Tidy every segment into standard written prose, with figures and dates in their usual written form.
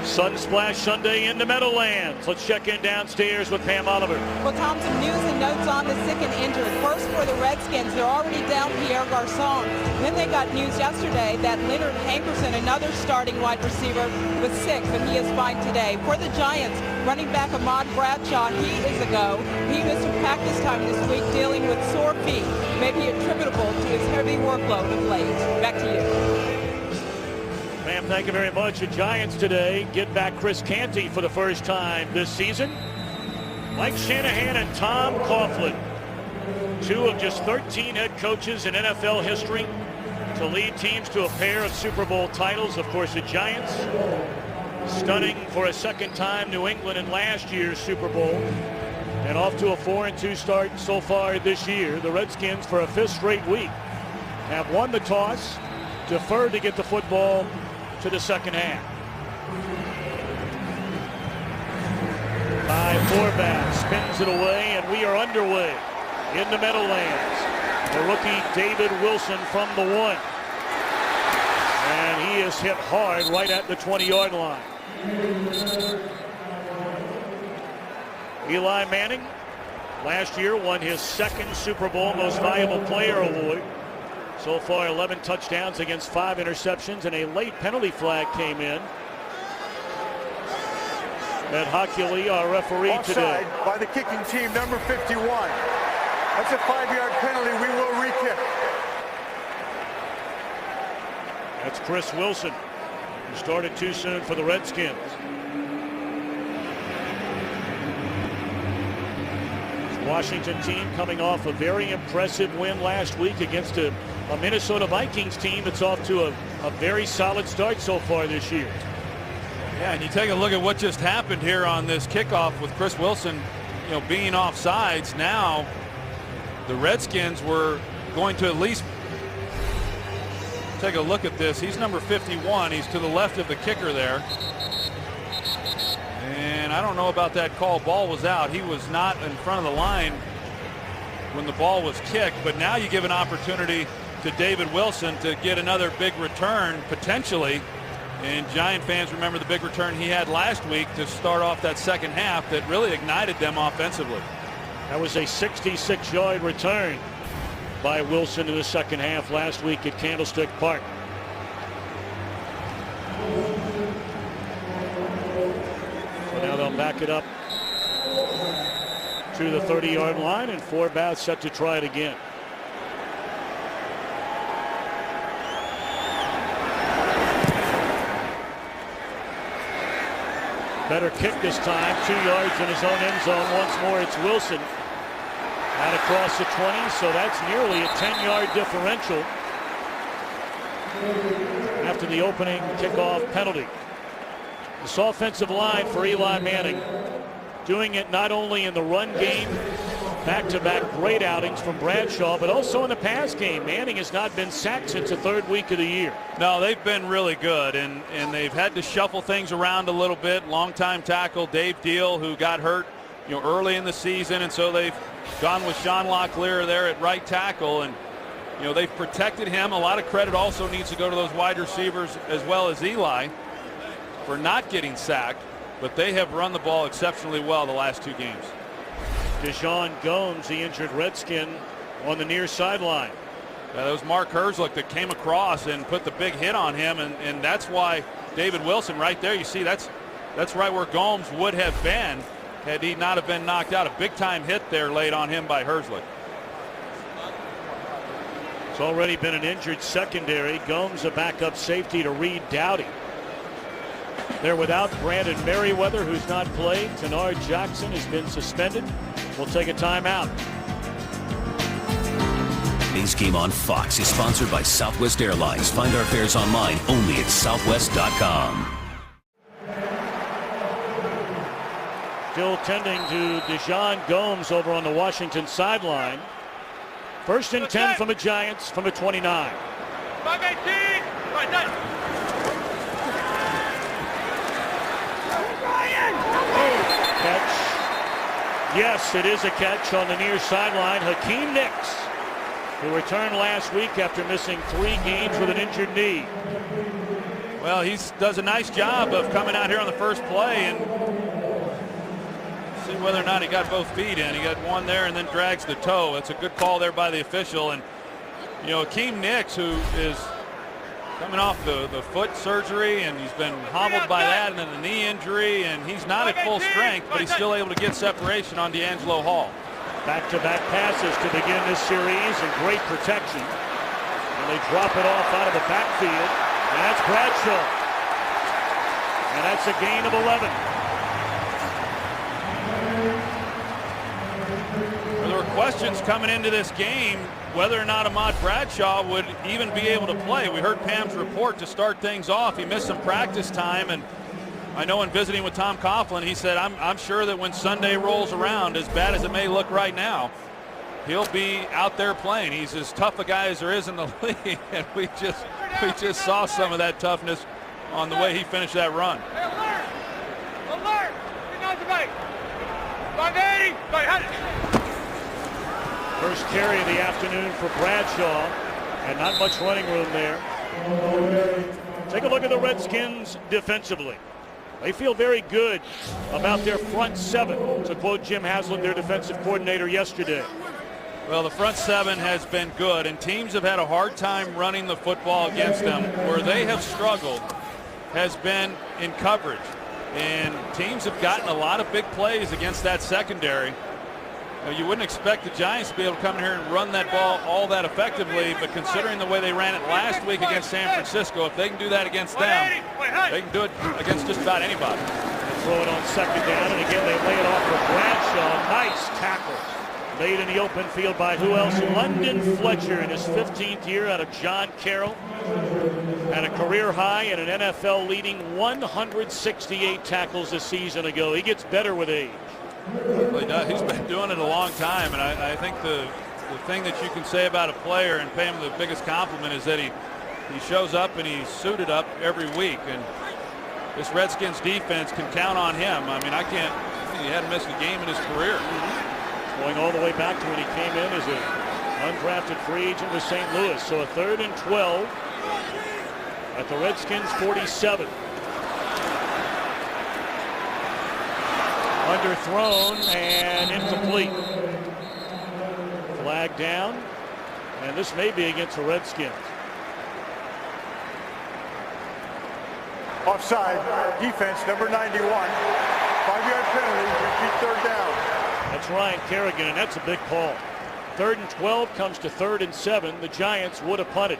Sun Splash Sunday in the Meadowlands. Let's check in downstairs with Pam Oliver. Well, Tom, some news and notes on the sick and injured. First for the Redskins, they're already down Pierre Garçon. Then they got news yesterday that Leonard Hankerson, another starting wide receiver, was sick, but he is fine today. For the Giants, running back Ahmad Bradshaw, he is a go. He missed some practice time this week dealing with sore feet, maybe attributable to his heavy workload of late. Back to you. Ma'am, thank you very much. The Giants today get back Chris Canty for the first time this season. Mike Shanahan and Tom Coughlin, two of just 13 head coaches in NFL history to lead teams to a pair of Super Bowl titles. Of course, the Giants stunning for a second time New England in last year's Super Bowl, and off to a 4-2 start so far this year. The Redskins, for a fifth straight week, have won the toss, deferred to get the football to the second half. By Forbath, spins it away, and we are underway in the Meadowlands. The rookie David Wilson from the 1. And he is hit hard right at the 20-yard line. Eli Manning last year won his second Super Bowl Most Valuable Player award. So far, 11 touchdowns against 5 interceptions, and a late penalty flag came in. Ed Hockley, our referee Offside today. By the kicking team, number 51. That's a 5-yard penalty. We will re-kick. That's Chris Wilson, who started too soon for the Redskins. Washington team coming off a very impressive win last week against a Minnesota Vikings team that's off to a very solid start so far this year. Yeah, and you take a look at what just happened here on this kickoff with Chris Wilson, being off sides. Now the Redskins were going to at least take a look at this. He's number 51. He's to the left of the kicker there. And I don't know about that call. Ball was out. He was not in front of the line when the ball was kicked. But now you give an opportunity to David Wilson to get another big return potentially. And Giant fans remember the big return he had last week to start off that second half that really ignited them offensively. That was a 66-yard return by Wilson in the second half last week at Candlestick Park. So now they'll back it up to the 30-yard line, and Forbath set to try it again. Better kick this time, 2 yards in his own end zone. Once more, it's Wilson. Out across the 20, so that's nearly a 10-yard differential after the opening kickoff penalty. This offensive line for Eli Manning doing it not only in the run game, back-to-back great outings from Bradshaw, but also in the pass game. Manning has not been sacked since the third week of the year. No, they've been really good, and they've had to shuffle things around a little bit. Longtime tackle Dave Deal, who got hurt early in the season, and so they've gone with Sean Locklear there at right tackle, and they've protected him. A lot of credit also needs to go to those wide receivers as well as Eli for not getting sacked, but they have run the ball exceptionally well the last 2 games. Deshaun Gomes, the injured Redskin, on the near sideline. That was Mark Herzlich that came across and put the big hit on him, and that's why David Wilson right there, you see that's right where Gomes would have been had he not have been knocked out. A big-time hit there laid on him by Herzlich. It's already been an injured secondary. Gomes a backup safety to Reed Dowdy. They're without Brandon Merriweather, who's not played. Tenard Jackson has been suspended. We'll take a timeout. Today's game on Fox is sponsored by Southwest Airlines. Find our fares online only at southwest.com. Still tending to Deshaun Gomes over on the Washington sideline. 1st and 10 from the Giants from the 29. 5-18. Right, done. Catch. Yes, it is a catch on the near sideline. Hakeem Nicks, who returned last week after missing 3 games with an injured knee. Well, he does a nice job of coming out here on the first play and see whether or not he got both feet in. He got one there and then drags the toe. That's a good call there by the official. And, you know, Akeem Nicks, who is coming off the foot surgery, and he's been hobbled by that and then the knee injury, and he's not at full strength, but he's still able to get separation on D'Angelo Hall. Back-to-back passes to begin this series and great protection. And they drop it off out of the backfield. And that's Bradshaw. And that's a gain of 11. Well, there were questions coming into this game whether or not Ahmad Bradshaw would even be able to play. We heard Pam's report to start things off. He missed some practice time, and I know in visiting with Tom Coughlin, he said, I'm sure that when Sunday rolls around, as bad as it may look right now, he'll be out there playing. He's as tough a guy as there is in the league, and we just saw some of that toughness on the way he finished that run. Hey, alert! Alert! Get down to right. 580! Right, had it. First carry of the afternoon for Bradshaw, and not much running room there. Take a look at the Redskins defensively. They feel very good about their front seven, to quote Jim Haslam, their defensive coordinator, yesterday. Well, the front seven has been good, and teams have had a hard time running the football against them. Where they have struggled has been in coverage, and teams have gotten a lot of big plays against that secondary. You wouldn't expect the Giants to be able to come in here and run that ball all that effectively, but considering the way they ran it last week against San Francisco, if they can do that against them, they can do it against just about anybody. Throw it on second down, and again they lay it off for Bradshaw. Nice tackle. Made in the open field by who else? London Fletcher in his 15th year out of John Carroll. Had a career high and an NFL leading 168 tackles a season ago. He gets better with age. Well, he does. He's been doing it a long time, and I think the thing that you can say about a player and pay him the biggest compliment is that he shows up and he's suited up every week, and this Redskins defense can count on him. I mean, he hadn't missed a game in his career. Going all the way back to when he came in as an undrafted free agent with St. Louis. So a 3rd and 12 at the Redskins 47. Underthrown and incomplete. Flag down, and this may be against the Redskins. Offside, defense, number 91. 5-yard penalty, repeat 3rd down. That's Ryan Kerrigan, and that's a big call. 3rd and 12 comes to 3rd and 7. The Giants would have punted.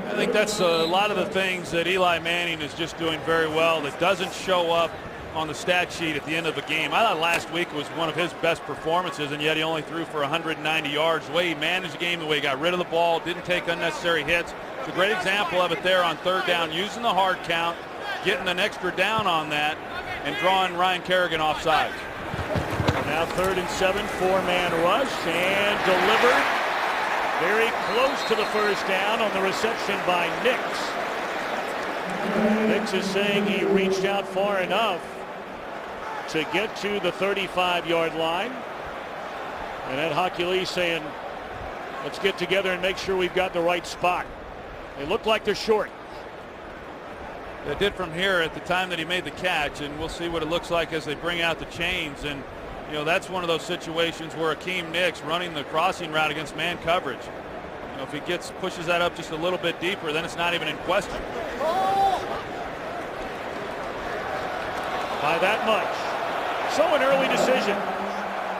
I think that's a lot of the things that Eli Manning is just doing very well that doesn't show up on the stat sheet at the end of the game. I thought last week was one of his best performances, and yet he only threw for 190 yards. The way he managed the game, the way he got rid of the ball, didn't take unnecessary hits. It's a great example of it there on 3rd down, using the hard count, getting an extra down on that, and drawing Ryan Kerrigan off sides. Now 3rd and 7, 4-man rush, and delivered very close to the first down on the reception by Nicks. Nicks is saying he reached out far enough to get to the 35-yard line. And Ed Hochuli saying, let's get together and make sure we've got the right spot. They look like they're short. They did from here at the time that he made the catch, and we'll see what it looks like as they bring out the chains. And, you know, that's one of those situations where Akeem Nicks running the crossing route against man coverage. You know, if he pushes that up just a little bit deeper, then it's not even in question. By that much. So an early decision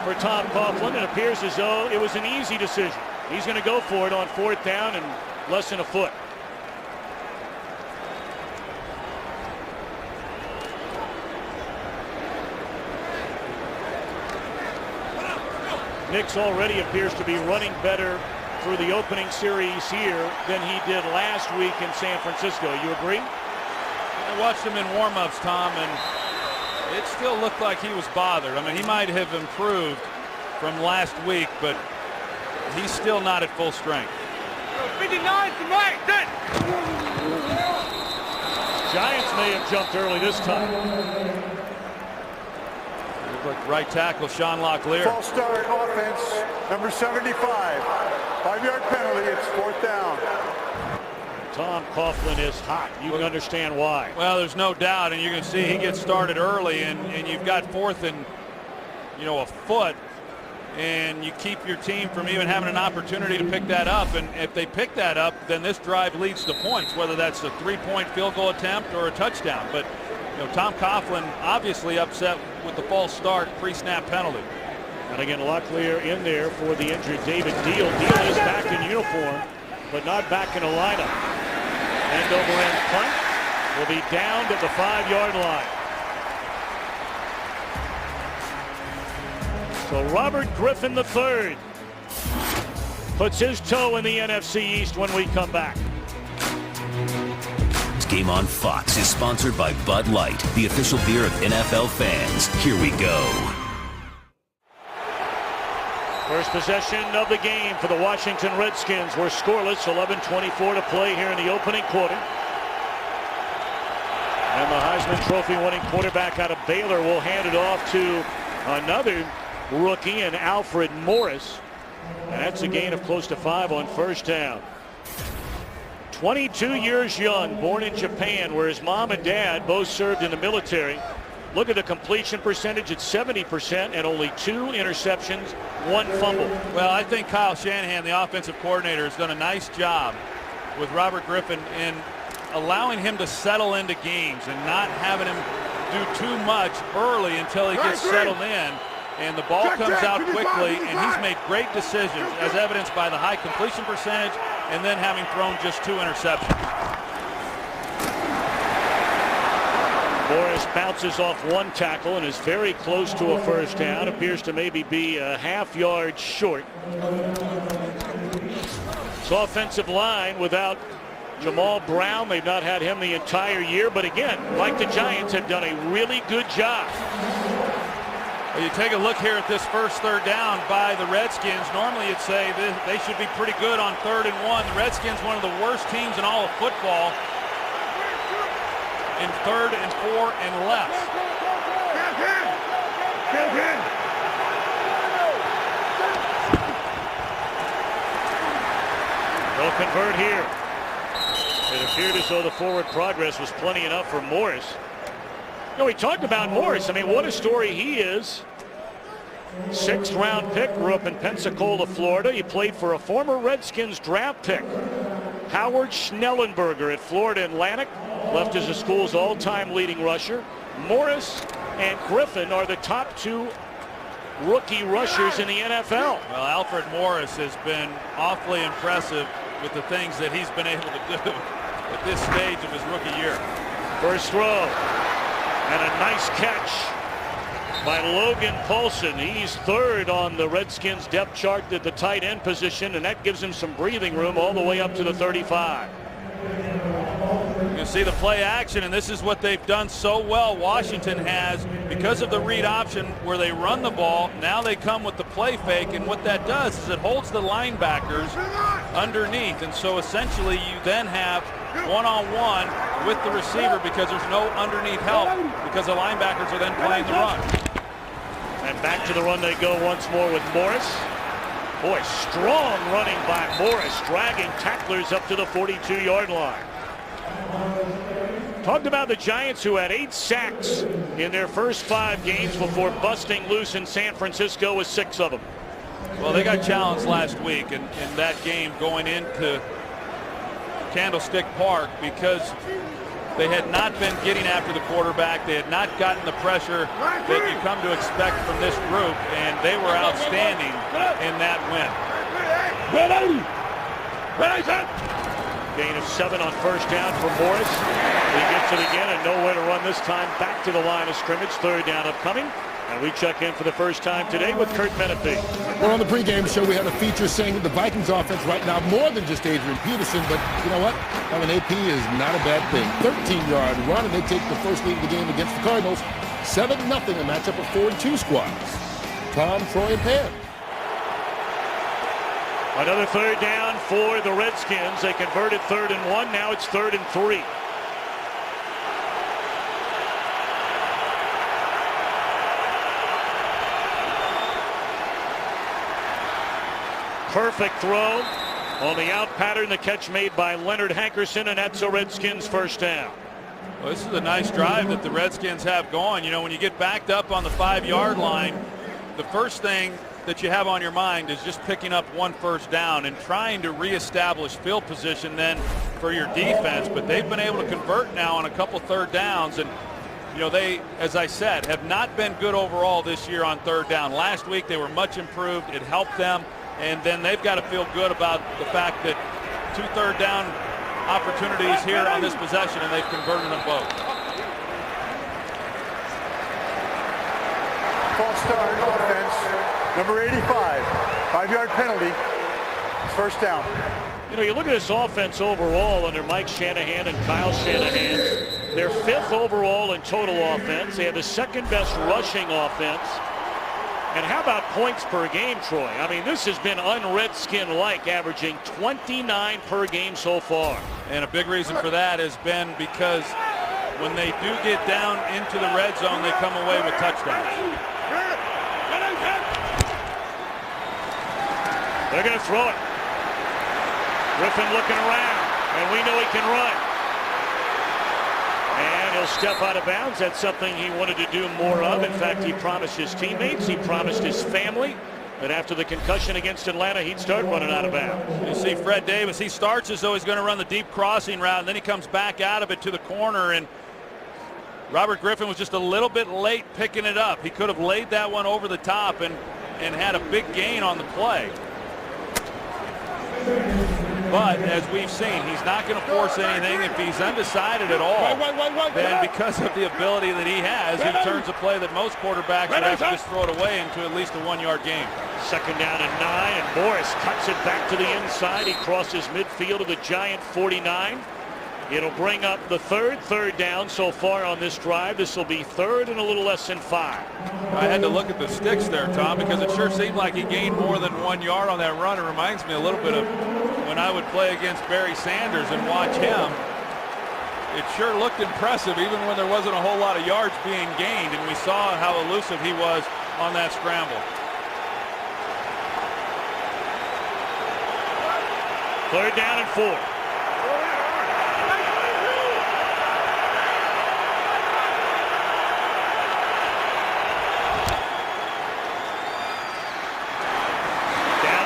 for Tom Coughlin. It appears as though it was an easy decision. He's going to go for it on 4th down and less than a foot. Nicks already appears to be running better through the opening series here than he did last week in San Francisco. You agree? I watched him in warm-ups, Tom, and it still looked like he was bothered. I mean, he might have improved from last week, but he's still not at full strength. 59 to right, then. Giants may have jumped early this time. Looked like right tackle Sean Locklear. False start offense, number 75. 5-yard penalty, it's 4th down. Tom Coughlin is hot. You can understand why. Well, there's no doubt, and you're going to see he gets started early, and you've got fourth and, a foot, and you keep your team from even having an opportunity to pick that up. And if they pick that up, then this drive leads to points, whether that's a 3-point field goal attempt or a touchdown. But Tom Coughlin obviously upset with the false start pre-snap penalty. And again, Locklear in there for the injured David Deal. Deal is back in uniform, but not back in the lineup. End over end punt will be down to the 5-yard line. So Robert Griffin III puts his toe in the NFC East when we come back. This Game on Fox is sponsored by Bud Light, the official beer of NFL fans. Here we go. First possession of the game for the Washington Redskins. We're scoreless, 11:24 to play here in the opening quarter. And the Heisman Trophy winning quarterback out of Baylor will hand it off to another rookie in Alfred Morris. And that's a gain of close to 5 on first down. 22 years young, born in Japan, where his mom and dad both served in the military. Look at the completion percentage at 70% and only 2 interceptions, 1 fumble. Well, I think Kyle Shanahan, the offensive coordinator, has done a nice job with Robert Griffin in allowing him to settle into games and not having him do too much early until he gets settled in. And the ball comes out quickly, and he's made great decisions, as evidenced by the high completion percentage and then having thrown just 2 interceptions. Morris bounces off 1 tackle and is very close to a first down. Appears to maybe be a half-yard short. So offensive line without Jamal Brown. They've not had him the entire year, but again, like the Giants, have done a really good job. Well, you take a look here at this first third down by the Redskins. Normally you'd say they should be pretty good on 3rd and 1. The Redskins, one of the worst teams in all of football in 3rd and 4 and less. They'll convert here. It appeared as though the forward progress was plenty enough for Morris. We talked about Morris. I mean, what a story he is. 6th round pick, grew up in Pensacola, Florida. He played for a former Redskins draft pick, Howard Schnellenberger at Florida Atlantic. Left as the school's all-time leading rusher. Morris and Griffin are the top 2 rookie rushers in the NFL. Well, Alfred Morris has been awfully impressive with the things that he's been able to do at this stage of his rookie year. First throw. And a nice catch by Logan Paulson. He's 3rd on the Redskins depth chart at the tight end position, and that gives him some breathing room all the way up to the 35. You can see the play action, and this is what they've done so well. Washington has, because of the read option where they run the ball, now they come with the play fake, and what that does is it holds the linebackers underneath, and so essentially you then have one-on-one with the receiver because there's no underneath help because the linebackers are then playing the run. And back to the run they go once more with Morris. Boy, strong running by Morris, dragging tacklers up to the 42-yard line. Talked about the Giants, who had 8 sacks in their first 5 games before busting loose in San Francisco with 6 of them. Well, they got challenged last week in that game going into Candlestick Park because they had not been getting after the quarterback. They had not gotten the pressure that you come to expect from this group, and they were outstanding in that win. Gain of 7 on first down for Morris. He gets it again and nowhere to run this time. Back to the line of scrimmage. 3rd down upcoming. And we check in for the first time today with Kurt Menefee. Well, on the pregame show, we had a feature saying that the Vikings offense right now more than just Adrian Peterson, but you know what? Having AP is not a bad thing. 13-yard run, and they take the first lead of the game against the Cardinals. 7-0, a matchup of 4-2 squads. Tom, Troy, and Pam. Another 3rd down for the Redskins. They converted 3rd and 1. Now it's 3rd and 3. Perfect throw On the out pattern, the catch made by Leonard Hankerson, and that's a Redskins first down. Well, this is a nice drive that the Redskins have going. You know, when you get backed up on the 5-yard line, the first thing that you have on your mind is just picking up one first down and trying to reestablish field position then for your defense. But they've been able to convert now on a couple third downs. And, you know, they, as I said, have not been good overall this year on third down. Last week they were much improved. It helped them. And then they've got to feel good about the fact that 2 third down opportunities here on this possession, and they've converted them both. False start, offense, number 85. 5-yard penalty. First down. You know, you look at this offense overall under Mike Shanahan and Kyle Shanahan. They're 5th overall in total offense. They have the 2nd best rushing offense. And how about points per game, Troy? I mean, this has been un-Redskin-like, averaging 29 per game so far. And a big reason for that has been because when they do get down into the red zone, they come away with touchdowns. They're going to throw it. Griffin looking around, and we know he can run. And he'll step out of bounds. That's something he wanted to do more of. In fact, he promised his teammates, he promised his family that after the concussion against Atlanta, he'd start running out of bounds. You see Fred Davis, he starts as though he's going to run the deep crossing route, and then he comes back out of it to the corner, and Robert Griffin was just a little bit late picking it up. He could have laid that one over the top and had a big gain on the play. But as we've seen, he's not going to force anything. If he's undecided at all, then because of the ability that he has, he turns a play that most quarterbacks would have to just throw it away into at least a 1-yard gain. 2nd down and 9, and Morris cuts it back to the inside. He crosses midfield to the Giant 49. It'll bring up the third down so far on this drive. This will be 3rd and a little less than 5. I had to look at the sticks there, Tom, because it sure seemed like he gained more than 1 yard on that run. It reminds me a little bit of when I would play against Barry Sanders and watch him. It sure looked impressive even when there wasn't a whole lot of yards being gained, and we saw how elusive he was on that scramble. 3rd down and 4.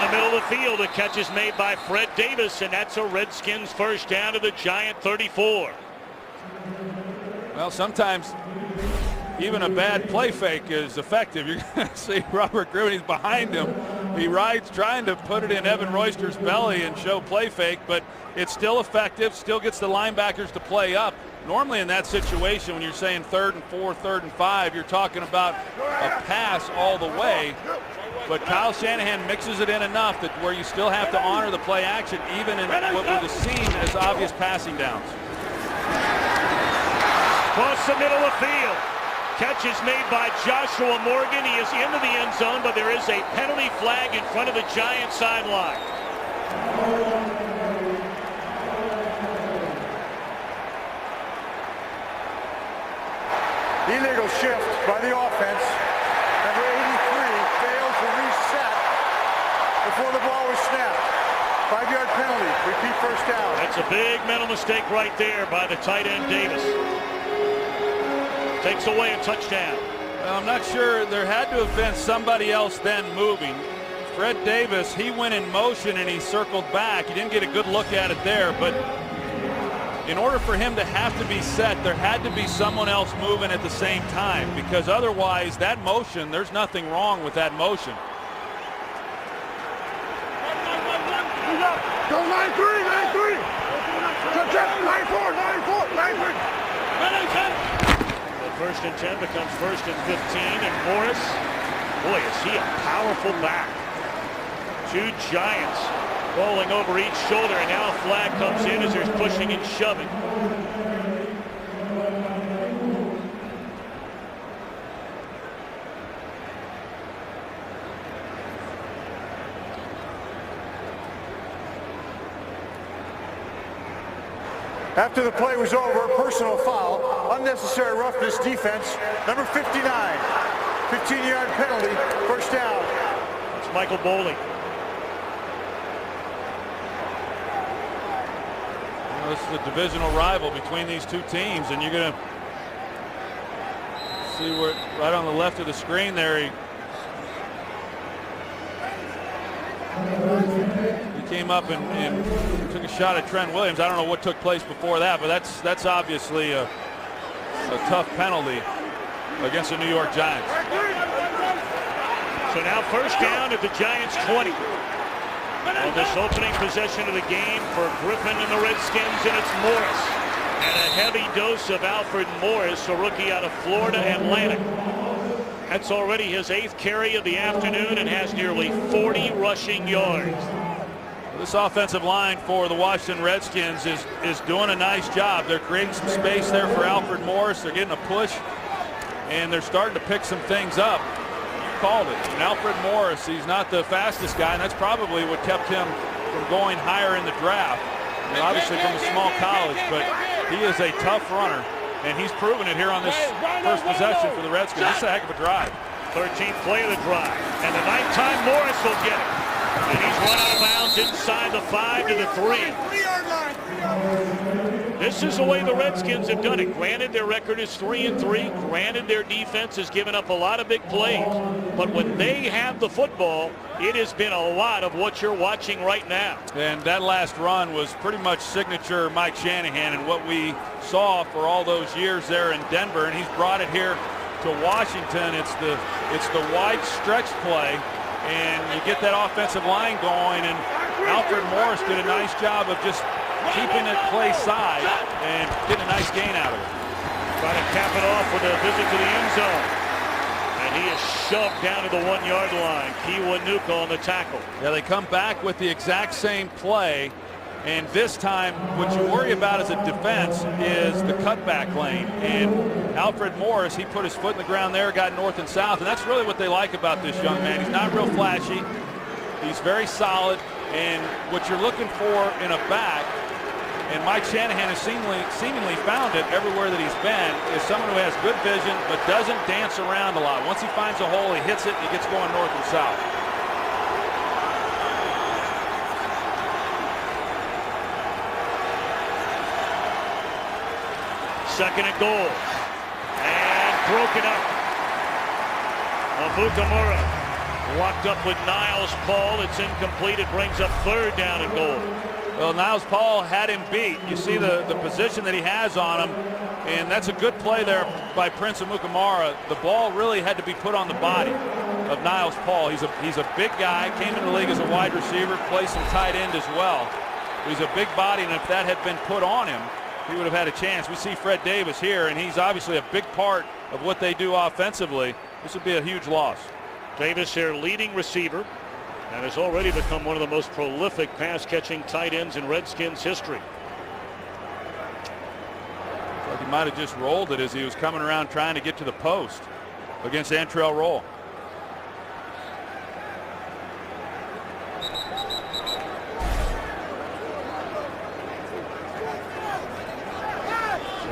Middle of the field, a catch is made by Fred Davis, and that's a Redskins first down to the Giant 34. Well, sometimes even a bad play fake is effective. You're going to see Robert Griffin, he's behind him. He rides trying to put it in Evan Royster's belly and show play fake, but it's still effective, still gets the linebackers to play up. Normally in that situation, when you're saying 3rd and 4, 3rd and 5, you're talking about a pass all the way. But Kyle Shanahan mixes it in enough that where you still have to honor the play action, even in what would have seemed as obvious passing downs. Across the middle of the field. Catch is made by Joshua Morgan. He is into the end zone, but there is a penalty flag in front of the Giant sideline. Illegal shift by the offense. Number 83 failed to reset before the ball was snapped. 5-yard penalty. Repeat first down. That's a big mental mistake right there by the tight end Davis. Takes away a touchdown. Well, I'm not sure. There had to have been somebody else then moving. Fred Davis, he went in motion and he circled back. You didn't get a good look at it there, but in order for him to have to be set, there had to be someone else moving at the same time, because otherwise that motion, there's nothing wrong with that motion. Go 9-3, 9-3. Check, 9-4, 9-4, 9-3. The 1st and 10 becomes 1st and 15, and Morris, boy, is he a powerful back. 2 Giants rolling over each shoulder, and now a flag comes in as there's pushing and shoving. After the play was over, personal foul, unnecessary roughness defense, number 59. 15-yard penalty, first down. It's Michael Boley. This is a divisional rival between these two teams, and you're going to see where right on the left of the screen there. He came up and took a shot at Trent Williams. I don't know what took place before that, but that's obviously a tough penalty against the New York Giants. So now first down at the Giants 20. On this opening possession of the game for Griffin and the Redskins, and it's Morris. And a heavy dose of Alfred Morris, a rookie out of Florida Atlantic. That's already his 8th carry of the afternoon and has nearly 40 rushing yards. This offensive line for the Washington Redskins is doing a nice job. They're creating some space there for Alfred Morris. They're getting a push, and they're starting to pick some things up. You called it. And Alfred Morris, he's not the fastest guy, and that's probably what kept him from going higher in the draft. And obviously from a small college, but he is a tough runner, and he's proven it here on this first possession for the Redskins. This is a heck of a drive. 13th play of the drive, and the nighttime Morris will get it. And he's run out of bounds inside the 5 to the 3. 3-yard line. 3-yard line. This is the way the Redskins have done it. Granted, their record is 3-3. Granted, their defense has given up a lot of big plays. But when they have the football, it has been a lot of what you're watching right now. And that last run was pretty much signature Mike Shanahan and what we saw for all those years there in Denver. And he's brought it here to Washington. It's the wide stretch play. And you get that offensive line going, and Alfred Morris did a nice job of just keeping it play side and getting a nice gain out of it. Trying to cap it off with a visit to the end zone. And he is shoved down to the 1-yard line. Kiwanuka on the tackle. Yeah, they come back with the exact same play, and this time what you worry about as a defense is the cutback lane. And Alfred Morris, he put his foot in the ground there, got north and south, and that's really what they like about this young man. He's not real flashy. He's very solid, and what you're looking for in a back, and Mike Shanahan has seemingly found it everywhere that he's been, is someone who has good vision but doesn't dance around a lot. Once he finds a hole, he hits it, and he gets going north and south. Second and goal. And broken up. Abukamura walked up with Niles Paul. It's incomplete. It brings up 3rd down and goal. Well, Niles Paul had him beat. You see the position that he has on him, and that's a good play there by Prince Amukamara. The ball really had to be put on the body of Niles Paul. He's a big guy, came into the league as a wide receiver, plays some tight end as well. He's a big body, and if that had been put on him, he would have had a chance. We see Fred Davis here, and he's obviously a big part of what they do offensively. This would be a huge loss. Davis here, leading receiver, and has already become one of the most prolific pass-catching tight ends in Redskins history. Like he might have just rolled it as he was coming around trying to get to the post against Antrell Roll.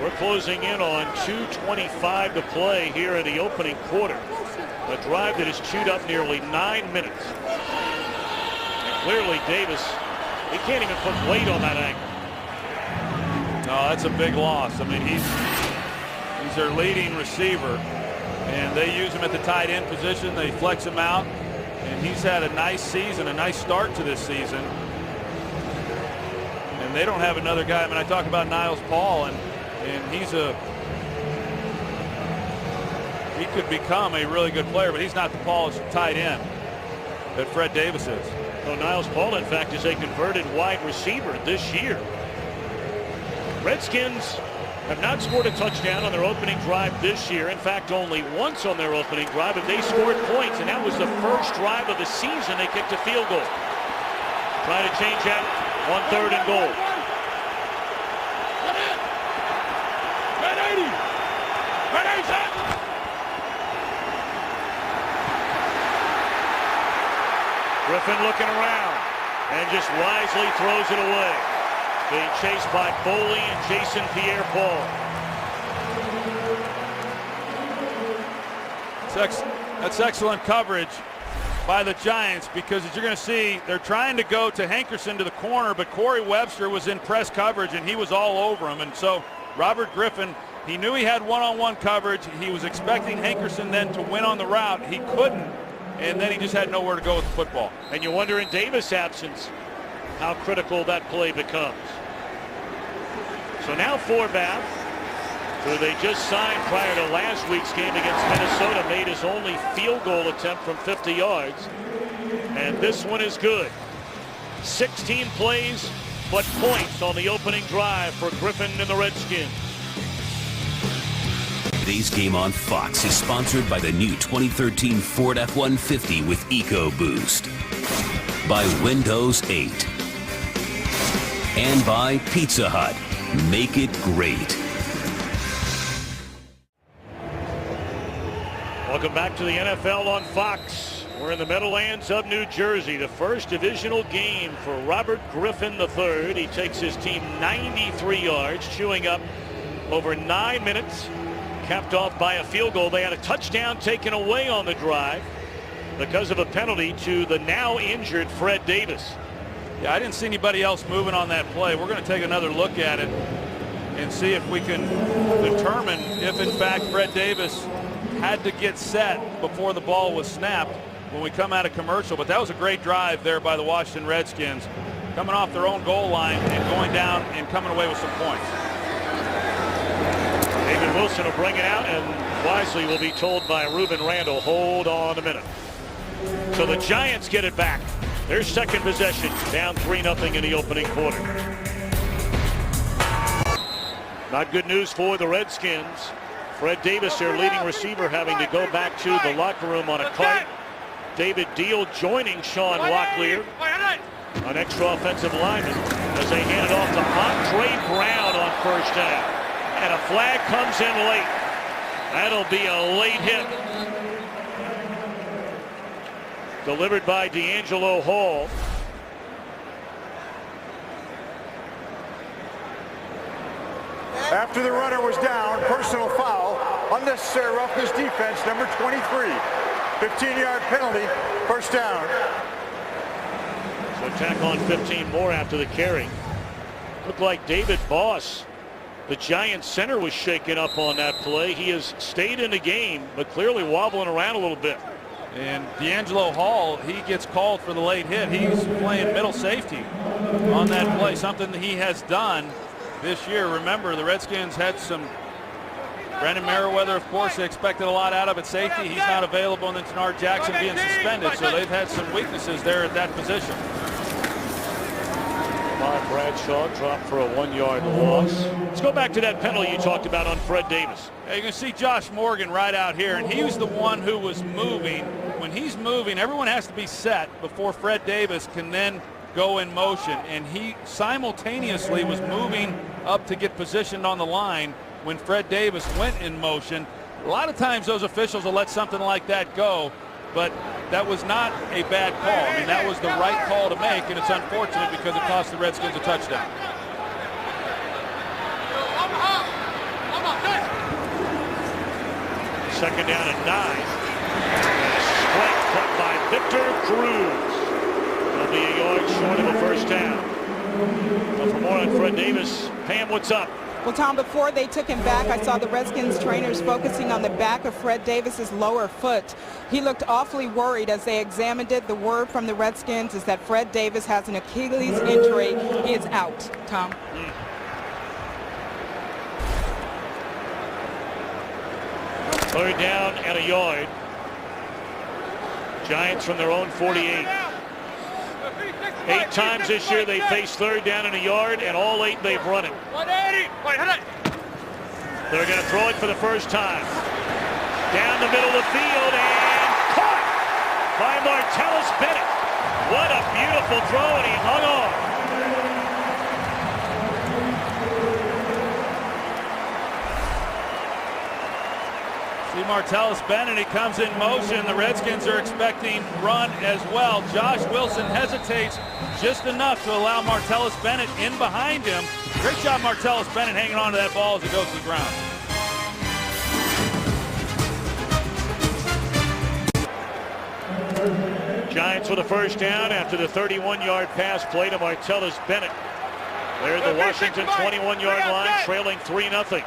We're closing in on 2:25 to play here in the opening quarter. A drive that has chewed up nearly 9 minutes. And clearly Davis, he can't even put weight on that ankle. No, that's a big loss. I mean, he's their leading receiver, and they use him at the tight end position. They flex him out, and he's had a nice season, a nice start to this season. And they don't have another guy. I mean, I talk about Niles Paul, and he could become a really good player, but he's not the polished tight end that Fred Davis is. So Niles Paul, in fact, is a converted wide receiver this year. Redskins have not scored a touchdown on their opening drive this year. In fact, only once on their opening drive have they scored points, and that was the first drive of the season they kicked a field goal. Trying to change that on 3rd and goal. Griffin looking around and just wisely throws it away. Being chased by Foley and Jason Pierre-Paul. That's excellent coverage. by the Giants, because as you're going to see, they're trying to go to Hankerson to the corner, but Corey Webster was in press coverage and he was all over him. And so Robert Griffin, he knew he had one-on-one coverage. He was expecting Hankerson then to win on the route. He couldn't, and then he just had nowhere to go with the football. And you wonder in Davis' absence how critical that play becomes. So now Forbath, who they just signed prior to last week's game against Minnesota, made his only field goal attempt from 50 yards. And this one is good. 16 plays, but points on the opening drive for Griffin and the Redskins. Today's game on Fox is sponsored by the new 2013 Ford F-150 with EcoBoost, by Windows 8, and by Pizza Hut. Make it great. Welcome back to the NFL on Fox. We're in the Meadowlands of New Jersey, the first divisional game for Robert Griffin III. He takes his team 93 yards, chewing up over 9 minutes, capped off by a field goal. They had a touchdown taken away on the drive because of a penalty to the now injured Fred Davis. Yeah, I didn't see anybody else moving on that play. We're going to take another look at it and see if we can determine if, in fact, Fred Davis had to get set before the ball was snapped when we come out of commercial. But that was a great drive there by the Washington Redskins, coming off their own goal line and going down and coming away with some points. David Wilson will bring it out, and wisely will be told by Reuben Randall, hold on a minute. So the Giants get it back. Their second possession, down 3-0 in the opening quarter. Not good news for the Redskins. Fred Davis, their leading receiver, having to go back to the locker room on a cart. David Deal joining Sean Locklear, an extra offensive lineman, as they hand it off to Andre Brown on first down. And a flag comes in late. That'll be a late hit. Delivered by D'Angelo Hall. After the runner was down, personal foul, unnecessary roughness defense, number 23. 15-yard penalty, first down. So tack on 15 more after the carry. Looked like David Boss, the Giants center, was shaken up on that play. He has stayed in the game, but clearly wobbling around a little bit. And D'Angelo Hall, he gets called for the late hit. He's playing middle safety on that play, something that he has done this year. Remember, the Redskins had some Brandon Merriweather, of course, they expected a lot out of at safety. He's not available, and then Tenard Jackson being suspended, so they've had some weaknesses there at that position. Bob Bradshaw dropped for a 1-yard loss. Let's go back to that penalty you talked about on Fred Davis. You can see Josh Morgan right out here, and he was the one who was moving. When he's moving, everyone has to be set before Fred Davis can then go in motion, and he simultaneously was moving up to get positioned on the line when Fred Davis went in motion. A lot of times those officials will let something like that go, but that was not a bad call. I mean, that was the right call to make, and it's unfortunate because it cost the Redskins a touchdown. Second down and 9. Strike cut by Victor Cruz. That'll be a yard short of a first down. Well, for more on Fred Davis, Pam, what's up? Well, Tom, before they took him back, I saw the Redskins trainers focusing on the back of Fred Davis's lower foot. He looked awfully worried as they examined it. The word from the Redskins is that Fred Davis has an Achilles injury. He is out, Tom. Third down and a yard. Giants from their own 48. 8 times this year they faced third down and a yard, and all 8 they've run it. They're going to throw it for the first time. Down the middle of the field and caught by Martellus Bennett. What a beautiful throw, and he hung on. See Martellus Bennett, he comes in motion. The Redskins are expecting run as well. Josh Wilson hesitates just enough to allow Martellus Bennett in behind him. Great job, Martellus Bennett, hanging on to that ball as it goes to the ground. Giants with a first down after the 31-yard pass play to Martellus Bennett. They're at the Washington 21-yard line, trailing 3-0. 180.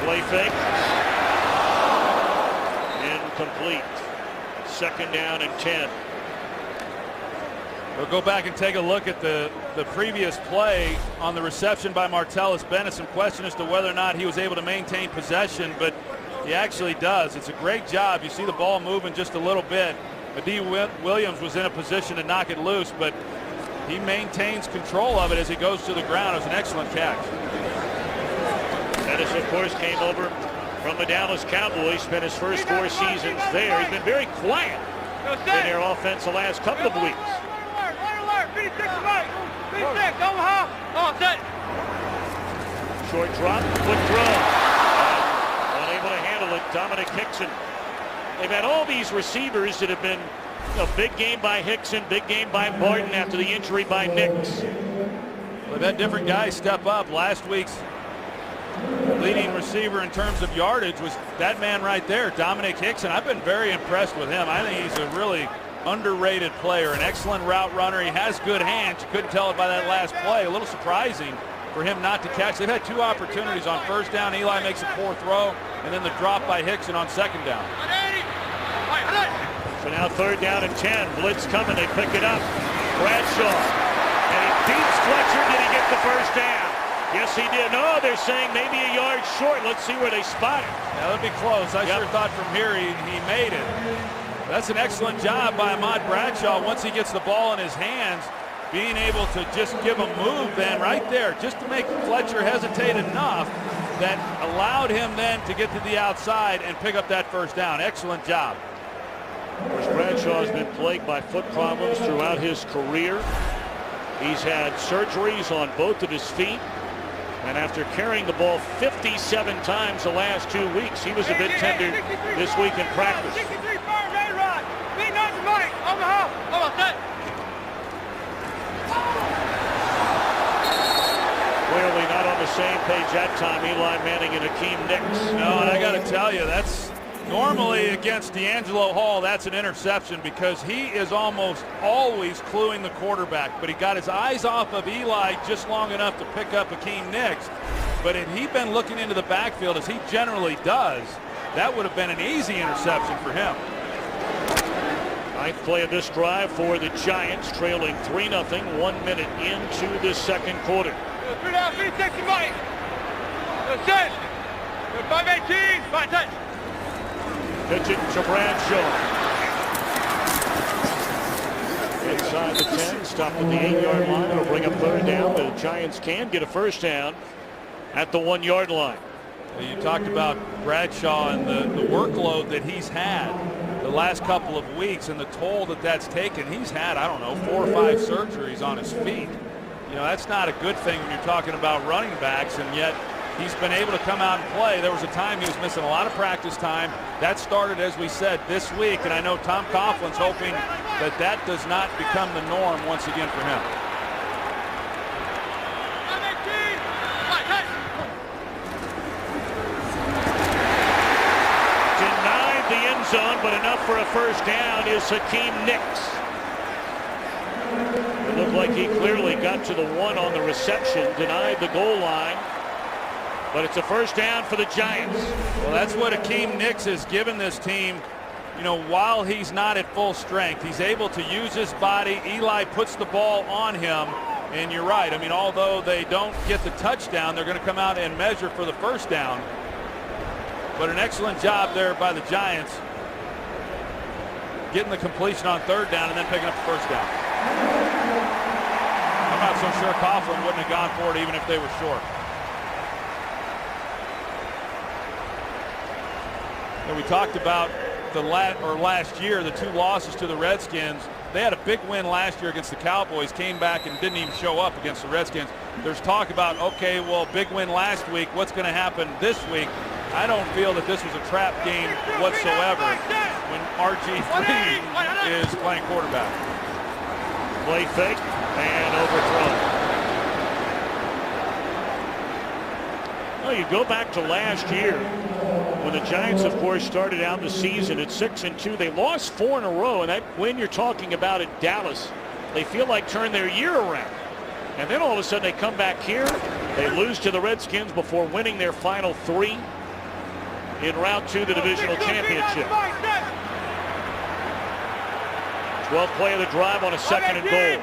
Play fake. Incomplete. Second down and 10. We'll go back and take a look at the previous play on the reception by Martellus Bennett. Some question as to whether or not he was able to maintain possession, but he actually does. It's a great job. You see the ball moving just a little bit. Adi Williams was in a position to knock it loose, but he maintains control of it as he goes to the ground. It was an excellent catch. Dennis, of course, came over from the Dallas Cowboys, spent his first 4 seasons there. He's been very quiet in their offense the last couple of weeks. Short drop, quick throw. Unable to handle it, Dominic Hickson. They've had all these receivers that have been a big game by Hickson, big game by Barton after the injury by Nix. We've had different guys step up. Last week's leading receiver in terms of yardage was that man right there, Dominic Hickson. I've been very impressed with him. I think he's a really underrated player, an excellent route runner. He has good hands. You couldn't tell it by that last play. A little surprising for him not to catch. They've had 2 opportunities on first down. Eli makes a poor throw, and then the drop by Hickson on second down. So now third down and 10. Blitz coming. They pick it up. Bradshaw. And he beats Fletcher. Did he get the first down? Yes, he did. No, they're saying maybe a yard short. Let's see where they spot it. Yeah, that'd be close. I sure thought from here he made it. That's an excellent job by Ahmad Bradshaw once he gets the ball in his hands, being able to just give a move then right there, just to make Fletcher hesitate enough that allowed him then to get to the outside and pick up that first down. Excellent job. Of course, Bradshaw has been plagued by foot problems throughout his career. He's had surgeries on both of his feet. And after carrying the ball 57 times the last 2 weeks, he was a bit tender this week in practice. Clearly not on the same page that time, Eli Manning and Hakeem Nicks. No, and I got to tell you, that's normally against D'Angelo Hall, that's an interception because he is almost always cluing the quarterback. But he got his eyes off of Eli just long enough to pick up Hakeem Nicks. But had he been looking into the backfield, as he generally does, that would have been an easy interception for him. Ninth play of this drive for the Giants, trailing 3-0, 1 minute into the second quarter. 3 down, 3 6 Mike. 6. 5-18. 5-10. Pitch it to Bradshaw. Inside the 10, stopped at the 8-yard line. It'll bring up third down. The Giants can get a first down at the 1-yard line. You talked about Bradshaw and the workload that he's had the last couple of weeks and the toll that that's taken. He's had, I don't know, 4 or 5 surgeries on his feet. You know, that's not a good thing when you're talking about running backs, and yet he's been able to come out and play. There was a time he was missing a lot of practice time. That started, as we said, this week, and I know Tom Coughlin's hoping that that does not become the norm once again for him. Denied the end zone, but enough for a first down is Hakeem Nicks. It looked like he clearly got to the 1 on the reception, denied the goal line. But it's a first down for the Giants. Well, that's what Hakeem Nicks has given this team. You know, while he's not at full strength, he's able to use his body. Eli puts the ball on him, and you're right. I mean, although they don't get the touchdown, they're going to come out and measure for the first down. But an excellent job there by the Giants, getting the completion on third down and then picking up the first down. I'm not so sure Coughlin wouldn't have gone for it even if they were short. And we talked about last year, the 2 losses to the Redskins. They had a big win last year against the Cowboys, came back and didn't even show up against the Redskins. There's talk about, okay, well, big win last week. What's going to happen this week? I don't feel that this was a trap game whatsoever when RG3 is playing quarterback. Play fake and overthrown. Well, you go back to last year. When the Giants, of course, started out the season at 6-2, they lost 4 in a row, and that win you're talking about at Dallas, they feel like turned their year around. And then all of a sudden they come back here, they lose to the Redskins before winning their final 3 in round 2 of the divisional championship. 12th play of the drive on a 2nd and goal. And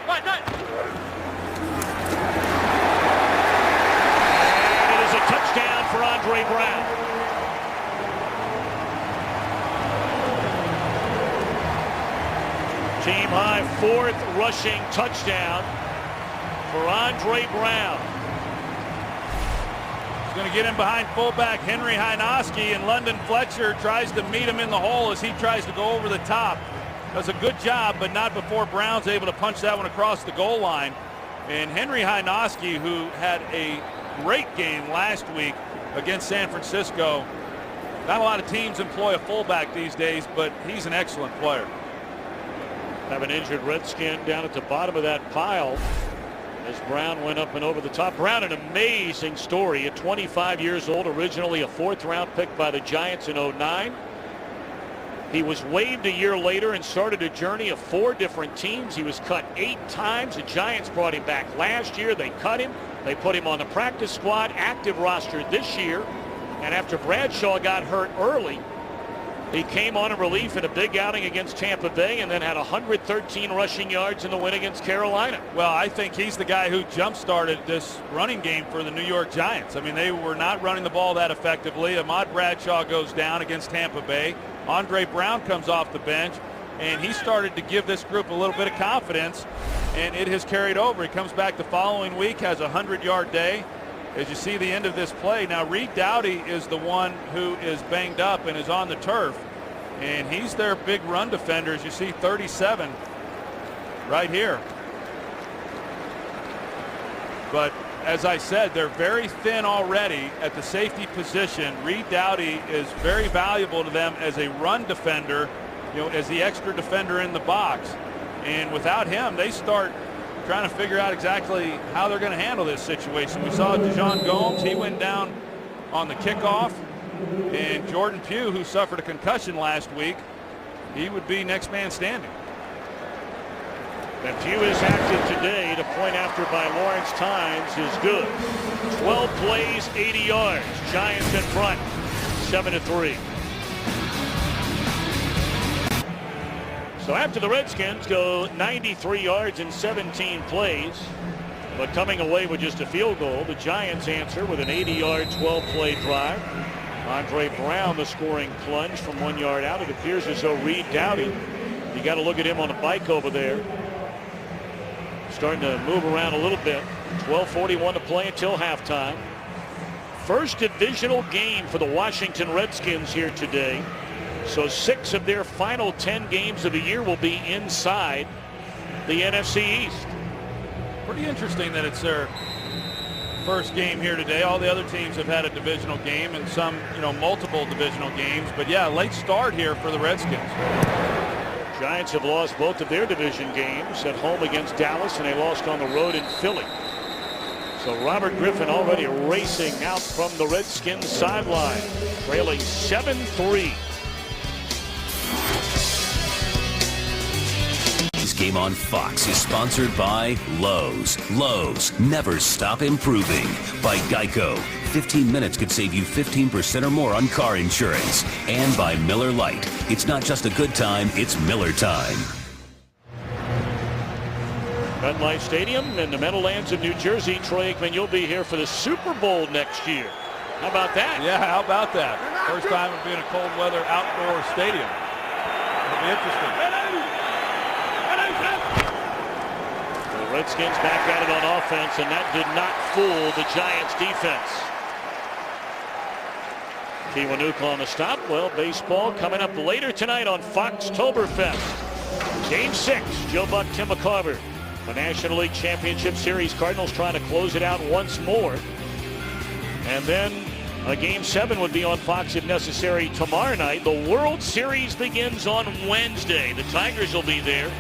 it is a touchdown for Andre Brown. Team high 4th rushing touchdown for Andre Brown. He's going to get in behind fullback Henry Hynoski, and London Fletcher tries to meet him in the hole as he tries to go over the top. Does a good job, but not before Brown's able to punch that one across the goal line. And Henry Hynoski, who had a great game last week against San Francisco. Not a lot of teams employ a fullback these days, but he's an excellent player. Have an injured Redskin down at the bottom of that pile as Brown went up and over the top. Brown, an amazing story at 25 years old, originally a 4th round pick by the Giants in 09. He was waived a year later and started a journey of 4 different teams. He was cut 8 times. The Giants brought him back last year. They cut him. They put him on the practice squad, active roster this year. And after Bradshaw got hurt early, he came on in relief in a big outing against Tampa Bay and then had 113 rushing yards in the win against Carolina. Well, I think he's the guy who jump-started this running game for the New York Giants. I mean, they were not running the ball that effectively. Ahmad Bradshaw goes down against Tampa Bay. Andre Brown comes off the bench, and he started to give this group a little bit of confidence, and it has carried over. He comes back the following week, has a 100-yard day. As you see the end of this play, now Reed Doughty is the one who is banged up and is on the turf, and he's their big run defender, as you see 37 right here. But as I said, they're very thin already at the safety position. Reed Doughty is very valuable to them as a run defender, you know, as the extra defender in the box. And without him, they start trying to figure out exactly how they're going to handle this situation. We saw Dijon Gomes, he went down on the kickoff, and Jordan Pugh, who suffered a concussion last week, he would be next man standing. And Pugh is active today. The point after by Lawrence Tynes is good. 12 plays, 80 yards. Giants in front, 7-3. So after the Redskins go 93 yards in 17 plays, but coming away with just a field goal, the Giants answer with an 80-yard, 12-play drive. Andre Brown, the scoring plunge from 1 yard out. It appears as though Reed Doughty, you got to look at him on the bike over there, starting to move around a little bit. 12:41 to play until halftime. First divisional game for the Washington Redskins here today. So 6 of their final 10 games of the year will be inside the NFC East. Pretty interesting that it's their first game here today. All the other teams have had a divisional game and some, multiple divisional games. But yeah, late start here for the Redskins. Giants have lost both of their division games at home against Dallas, and they lost on the road in Philly. So Robert Griffin already racing out from the Redskins sideline, trailing 7-3. This game on Fox is sponsored by Lowe's. Lowe's, never stop improving. By Geico, 15 minutes could save you 15% or more on car insurance. And by Miller Lite. It's not just a good time, it's Miller time. MetLife Stadium in the Meadowlands of New Jersey. Troy Aikman, you'll be here for the Super Bowl next year. How about that? Yeah, how about that? First time it'll be in a cold weather outdoor stadium. It'll be interesting. The Redskins back at it on offense, and that did not fool the Giants defense. Kiwanuka on the stop. Well, baseball coming up later tonight on Foxtoberfest. Game 6, Joe Buck, Tim McCarver. The National League Championship Series, Cardinals trying to close it out once more. And then a Game 7 would be on Fox if necessary tomorrow night. The World Series begins on Wednesday. The Tigers will be there.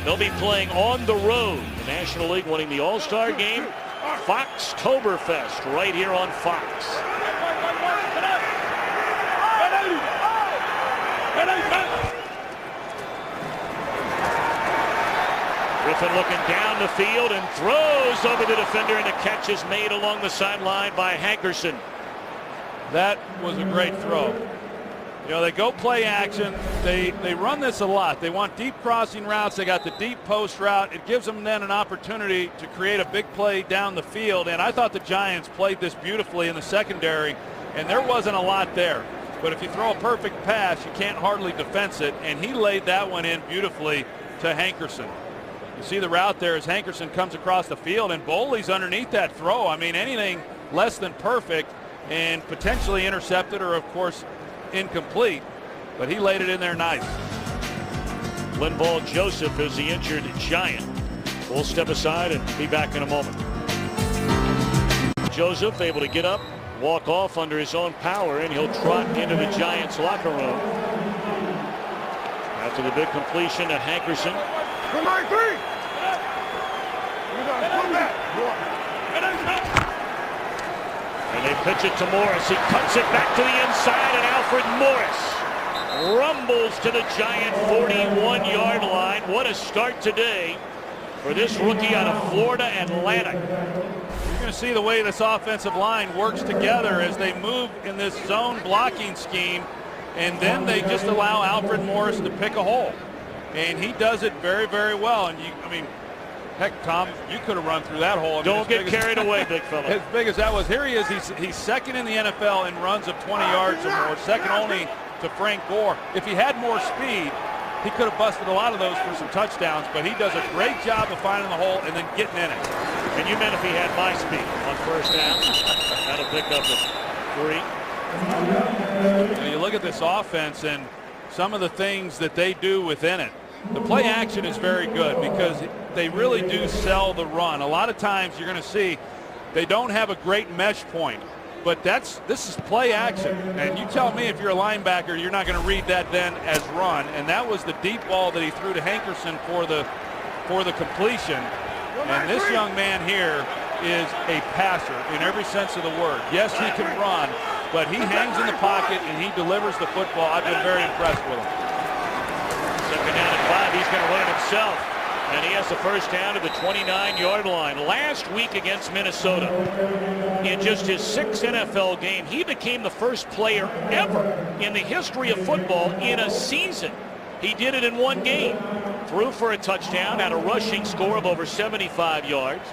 They'll be playing on the road. The National League winning the All-Star game. Foxtoberfest right here on Fox. Griffin looking down the field and throws over the defender, and the catch is made along the sideline by Hankerson. That was a great throw. You know, they go play action. They run this a lot. They want deep crossing routes. They got the deep post route. It gives them then an opportunity to create a big play down the field. And I thought the Giants played this beautifully in the secondary, and there wasn't a lot there. But if you throw a perfect pass, you can't hardly defense it. And he laid that one in beautifully to Hankerson. You see the route there as Hankerson comes across the field, and Boley's underneath that throw. I mean, anything less than perfect and potentially intercepted or, of course, incomplete, but he laid it in there nice. Linval Joseph is the injured Giant. We'll step aside and be back in a moment. Joseph able to get up, walk off under his own power, and he'll trot into the Giants locker room. After the big completion to Hankerson. And they pitch it to Morris. He cuts it back to the inside, and Alfred Morris rumbles to the Giant 41-yard line. What a start today for this rookie out of Florida Atlantic. You're going to see the way this offensive line works together as they move in this zone blocking scheme, and then they just allow Alfred Morris to pick a hole. And he does it very, very well. And I mean, heck, Tom, you could have run through that hole. Don't get carried away, big fella. As big as that was, here he is. He's second in the NFL in runs of 20 yards or more, second only to Frank Gore. If he had more speed, he could have busted a lot of those for some touchdowns, but he does a great job of finding the hole and then getting in it. And you meant if he had my speed on first down, that'll pick up a 3. You look at this offense and some of the things that they do within it. The play action is very good because they really do sell the run. A lot of times you're going to see they don't have a great mesh point, but this is play action. And you tell me if you're a linebacker, you're not going to read that then as run. And that was the deep ball that he threw to Hankerson for the completion. And this young man here is a passer in every sense of the word. Yes, he can run, but he hangs in the pocket and he delivers the football. I've been very impressed with him. Second down and 5. He's going to run it himself. And he has the first down at the 29-yard line. Last week against Minnesota, in just his 6th NFL game, he became the first player ever in the history of football in a season. He did it in one game. Threw for a touchdown, had a rushing score of over 75 yards.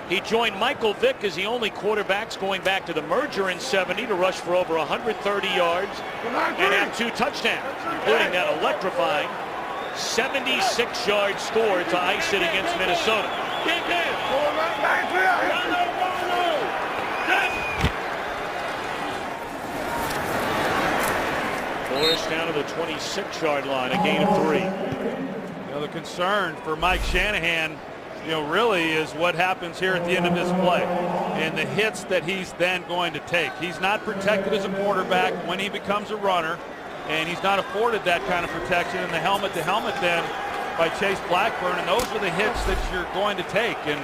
He joined Michael Vick as the only quarterbacks going back to the merger in 70 to rush for over 130 yards and have 2 touchdowns, including that electrifying 76-yard score to ice it against Minnesota. Forrest down to the 26-yard line, a gain of 3. You know, the concern for Mike Shanahan, really is what happens here at the end of this play and the hits that he's then going to take. He's not protected as a quarterback when he becomes a runner, and he's not afforded that kind of protection in the helmet-to-helmet then by Chase Blackburn, and those are the hits that you're going to take. And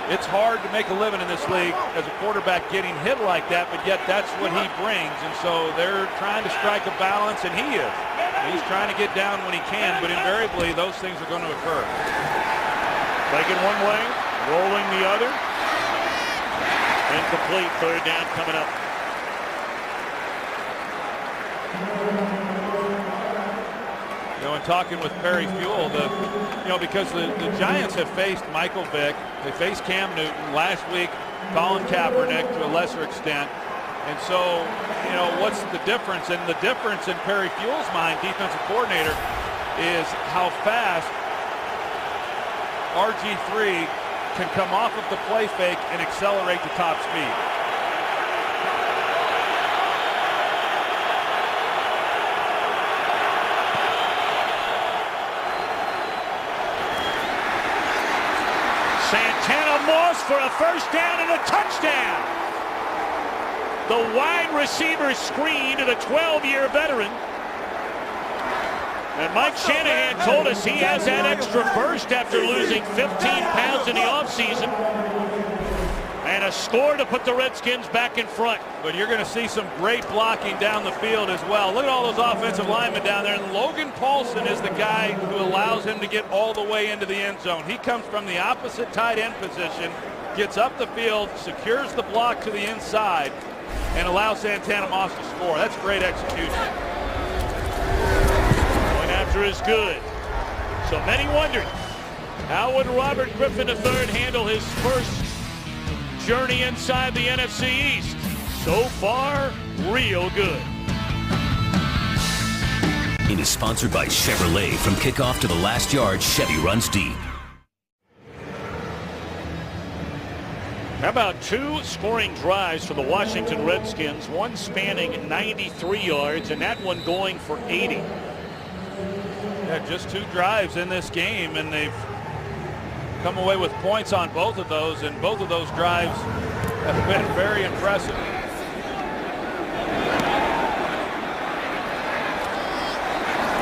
it's hard to make a living in this league as a quarterback getting hit like that, but yet that's what he brings. And so they're trying to strike a balance, and he is. He's trying to get down when he can, but invariably those things are going to occur. Taking one way, rolling the other. Incomplete. Third down coming up. In talking with Perry Fuel, because the Giants have faced Michael Vick, they faced Cam Newton last week, Colin Kaepernick to a lesser extent, and so what's the difference? And the difference in Perry Fuel's mind, defensive coordinator, is how fast RG3 can come off of the play fake and accelerate to top speed. Santana Moss for a first down and a touchdown. The wide receiver screen to the 12-year veteran. And Mike Shanahan told us he has that extra burst after losing 15 pounds in the offseason. And a a score to put the Redskins back in front. But you're going to see some great blocking down the field as well. Look at all those offensive linemen down there. And Logan Paulson is the guy who allows him to get all the way into the end zone. He comes from the opposite tight end position, gets up the field, secures the block to the inside, and allows Santana Moss to score. That's great execution. Point after is good. So many wondered, how would Robert Griffin III handle his first journey inside the NFC East? So far, real good. It is sponsored by Chevrolet. From kickoff to the last yard, Chevy runs deep. How about 2 scoring drives for the Washington Redskins, one spanning 93 yards and that one going for 80. Yeah, just 2 drives in this game, and they've come away with points on both of those, and both of those drives have been very impressive.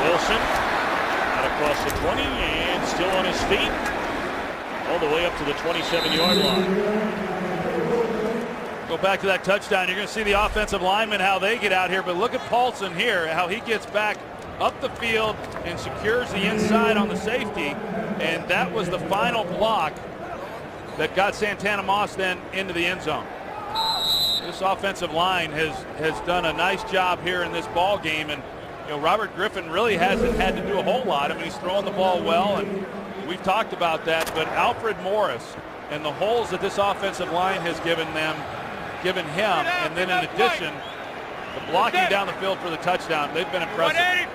Wilson out across the 20 and still on his feet all the way up to the 27-yard line. Go back to that touchdown. You're going to see the offensive linemen, how they get out here, but look at Paulson here, how he gets back up the field and secures the inside on the safety, and that was the final block that got Santana Moss then into the end zone. This offensive line has done a nice job here in this ball game, and Robert Griffin really hasn't had to do a whole lot. I mean, he's throwing the ball well, and we've talked about that, but Alfred Morris and the holes that this offensive line has given him, and then in addition, the blocking down the field for the touchdown, they've been impressive.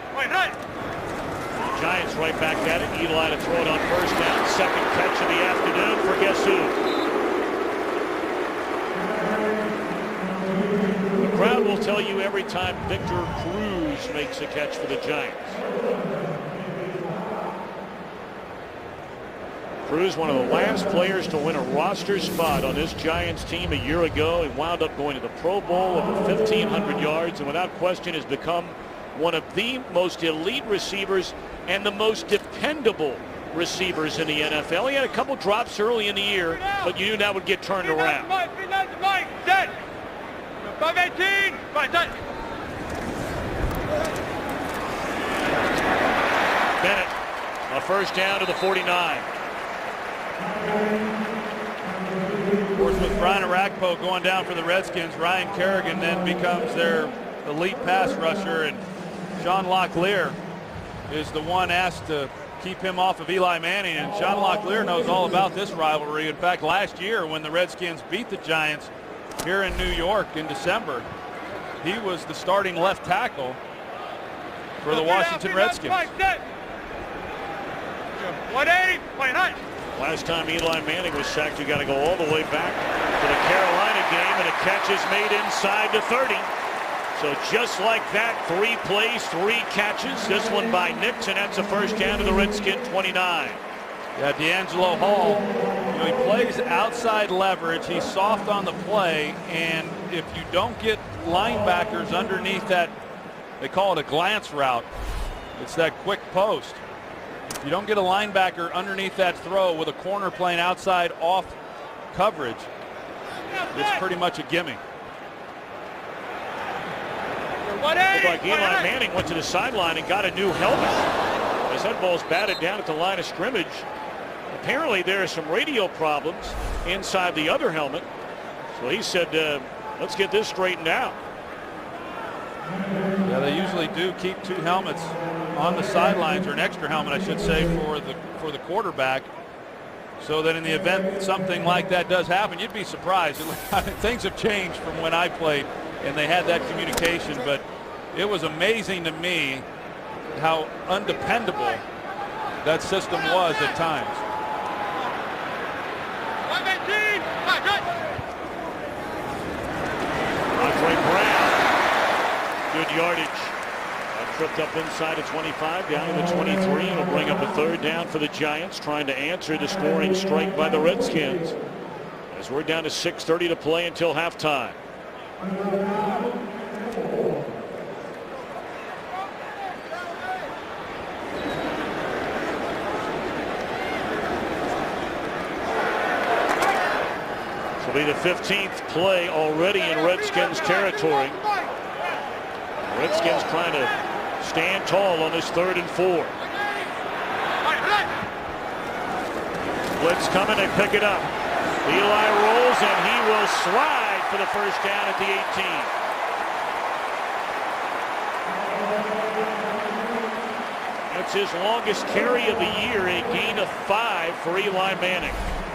Giants right back at it. Eli to throw it on first down. Second catch of the afternoon for guess who? The crowd will tell you every time Victor Cruz makes a catch for the Giants. Cruz, one of the last players to win a roster spot on this Giants team a year ago. He wound up going to the Pro Bowl, over 1,500 yards, and without question has become one of the most elite receivers and the most dependable receivers in the NFL. He had a couple drops early in the year, but you knew that would get turned around. Bennett, a first down to the 49. Of course, with Brian Arakpo going down for the Redskins, Ryan Kerrigan then becomes their elite pass rusher, and Sean Locklear is the one asked to keep him off of Eli Manning, and Sean Locklear knows all about this rivalry. In fact, last year when the Redskins beat the Giants here in New York in December, he was the starting left tackle for the Washington Redskins. 180, point high. Last time Eli Manning was sacked, you got to go all the way back to the Carolina game, and a catch is made inside the 30. So just like that, 3 plays, 3 catches. This one by Nix, and that's a first down to the Redskin 29. Yeah, D'Angelo Hall, he plays outside leverage. He's soft on the play, and if you don't get linebackers underneath that, they call it a glance route. It's that quick post. If you don't get a linebacker underneath that throw with a corner playing outside off coverage, it's pretty much a gimme. Looked like Eli Manning went to the sideline and got a new helmet as that ball's batted down at the line of scrimmage. Apparently there are some radio problems inside the other helmet, so he said, let's get this straightened out. Yeah, they usually do keep 2 helmets on the sidelines, or an extra helmet, I should say, for the quarterback, so that in the event something like that does happen, you'd be surprised. Things have changed from when I played, and they had that communication, but it was amazing to me how undependable that system was at times. Andre Brown, good yardage. Tripped up inside of 25, down to the 23. It'll bring up a third down for the Giants, trying to answer the scoring strike by the Redskins, as we're down to 6:30 to play until halftime. So It'll be the 15th play already in Redskins territory. Redskins trying to stand tall on this 3rd and 4. Blitz coming to pick it up. Eli rolls and he will slide for the first down at the 18. That's his longest carry of the year, a gain of 5 for Eli Manning.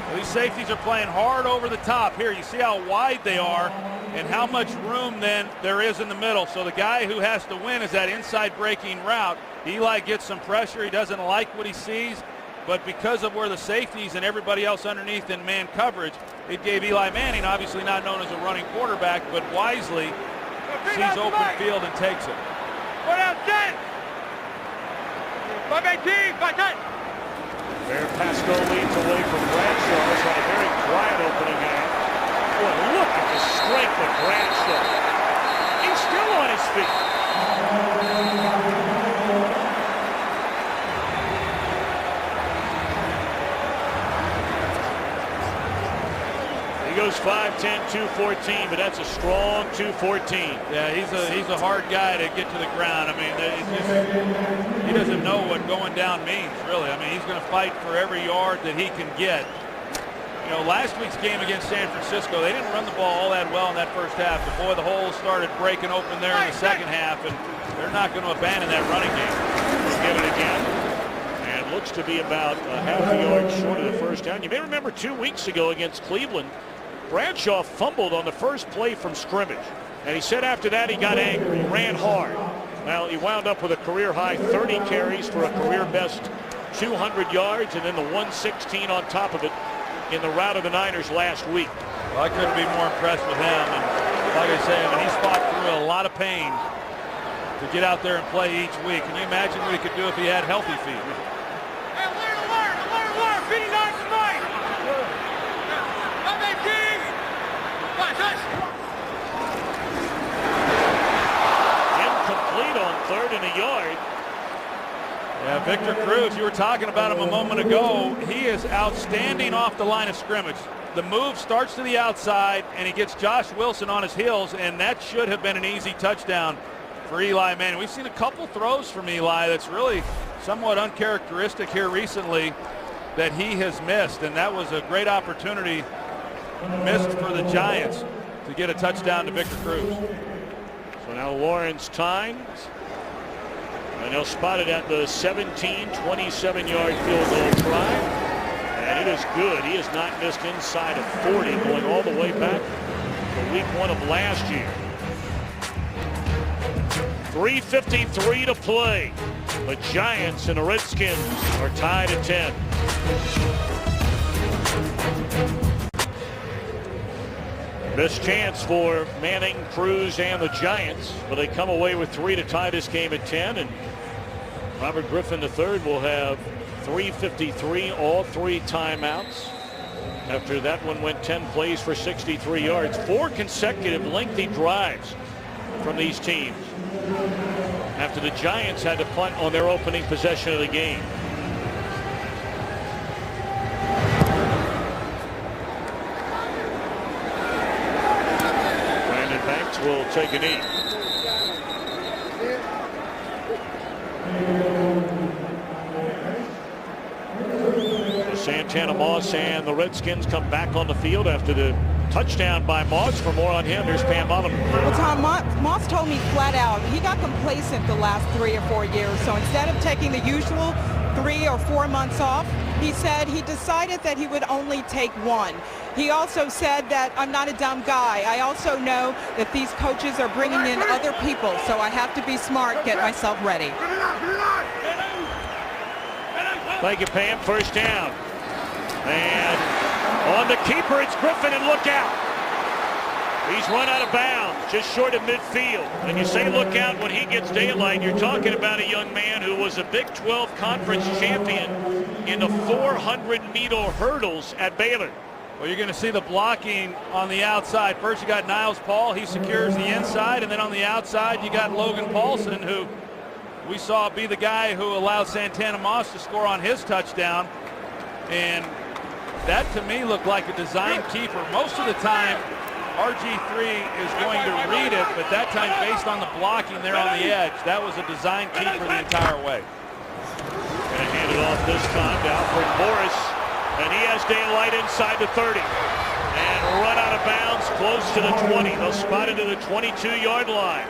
Well, these safeties are playing hard over the top. Here, you see how wide they are and how much room then there is in the middle. So the guy who has to win is that inside breaking route. Eli gets some pressure. He doesn't like what he sees, but because of where the safeties and everybody else underneath in man coverage, it gave Eli Manning, obviously not known as a running quarterback, but wisely sees open field and takes it. Bear Pasco leads away from Bradshaw. It's had a very quiet opening half. Boy, look at the strength of Bradshaw. He's still on his feet. He goes 5'10", 214, but that's a strong 214. Yeah, he's a hard guy to get to the ground. I mean, he doesn't know what going down means, really. I mean, he's going to fight for every yard that he can get. You know, last week's game against San Francisco, they didn't run the ball all that well in that first half. But boy, the holes started breaking open there in the second half, and they're not going to abandon that running game. Give it again. And looks to be about a half a yard short of the first down. You may remember 2 weeks ago against Cleveland, Bradshaw fumbled on the first play from scrimmage. And he said after that he got angry, he ran hard. Well, he wound up with a career-high 30 carries for a career-best 200 yards, and then the 116 on top of it in the rout of the Niners last week. Well, I couldn't be more impressed with him. And like I say, I mean, he's fought through a lot of pain to get out there and play each week. Can you imagine what he could do if he had healthy feet? Incomplete on 3rd and a yard. Yeah, Victor Cruz, you were talking about him a moment ago. He is outstanding off the line of scrimmage. The move starts to the outside, and he gets Josh Wilson on his heels, and that should have been an easy touchdown for Eli Manning. We've seen a couple throws from Eli that's really somewhat uncharacteristic here recently that he has missed, and that was a great opportunity missed for the Giants to get a touchdown to Victor Cruz. So now Lawrence Tynes, and he'll spot it at the 27-yard field goal try. And it is good. He has not missed inside of 40 going all the way back to week 1 of last year. 3:53 to play. The Giants and the Redskins are tied at 10. Best chance for Manning, Cruz, and the Giants, but they come away with 3 to tie this game at 10. And Robert Griffin III will have 3:53, all 3 timeouts. After that one went 10 plays for 63 yards. 4 consecutive lengthy drives from these teams after the Giants had to punt on their opening possession of the game. Brandon Banks will take a knee. Santana Moss and the Redskins come back on the field after the touchdown by Moss. For more on him, here's Pam Oliver. Well, Tom, Moss told me flat out he got complacent the last 3 or 4 years. So instead of taking the usual 3 or 4 months off, he said he decided that he would only take 1. He also said that I'm not a dumb guy. I also know that these coaches are bringing in other people, so I have to be smart, get myself ready. Thank you, Pam. First down. And on the keeper, it's Griffin, and look out. He's run out of bounds, just short of midfield. And you say look out when he gets daylight. You're talking about a young man who was a Big 12 conference champion in the 400-meter hurdles at Baylor. Well, you're going to see the blocking on the outside. First, you got Niles Paul. He secures the inside. And then on the outside, you got Logan Paulson, who we saw be the guy who allowed Santana Moss to score on his touchdown. And that to me looked like a design keeper. Most of the time, RG3 is going to read it, but that time, based on the blocking there on the edge, that was a design keeper the entire way. Going to hand it off this time to Alfred Morris, and he has daylight inside the 30. And run out of bounds close to the 20. They'll spot it to the 22-yard line.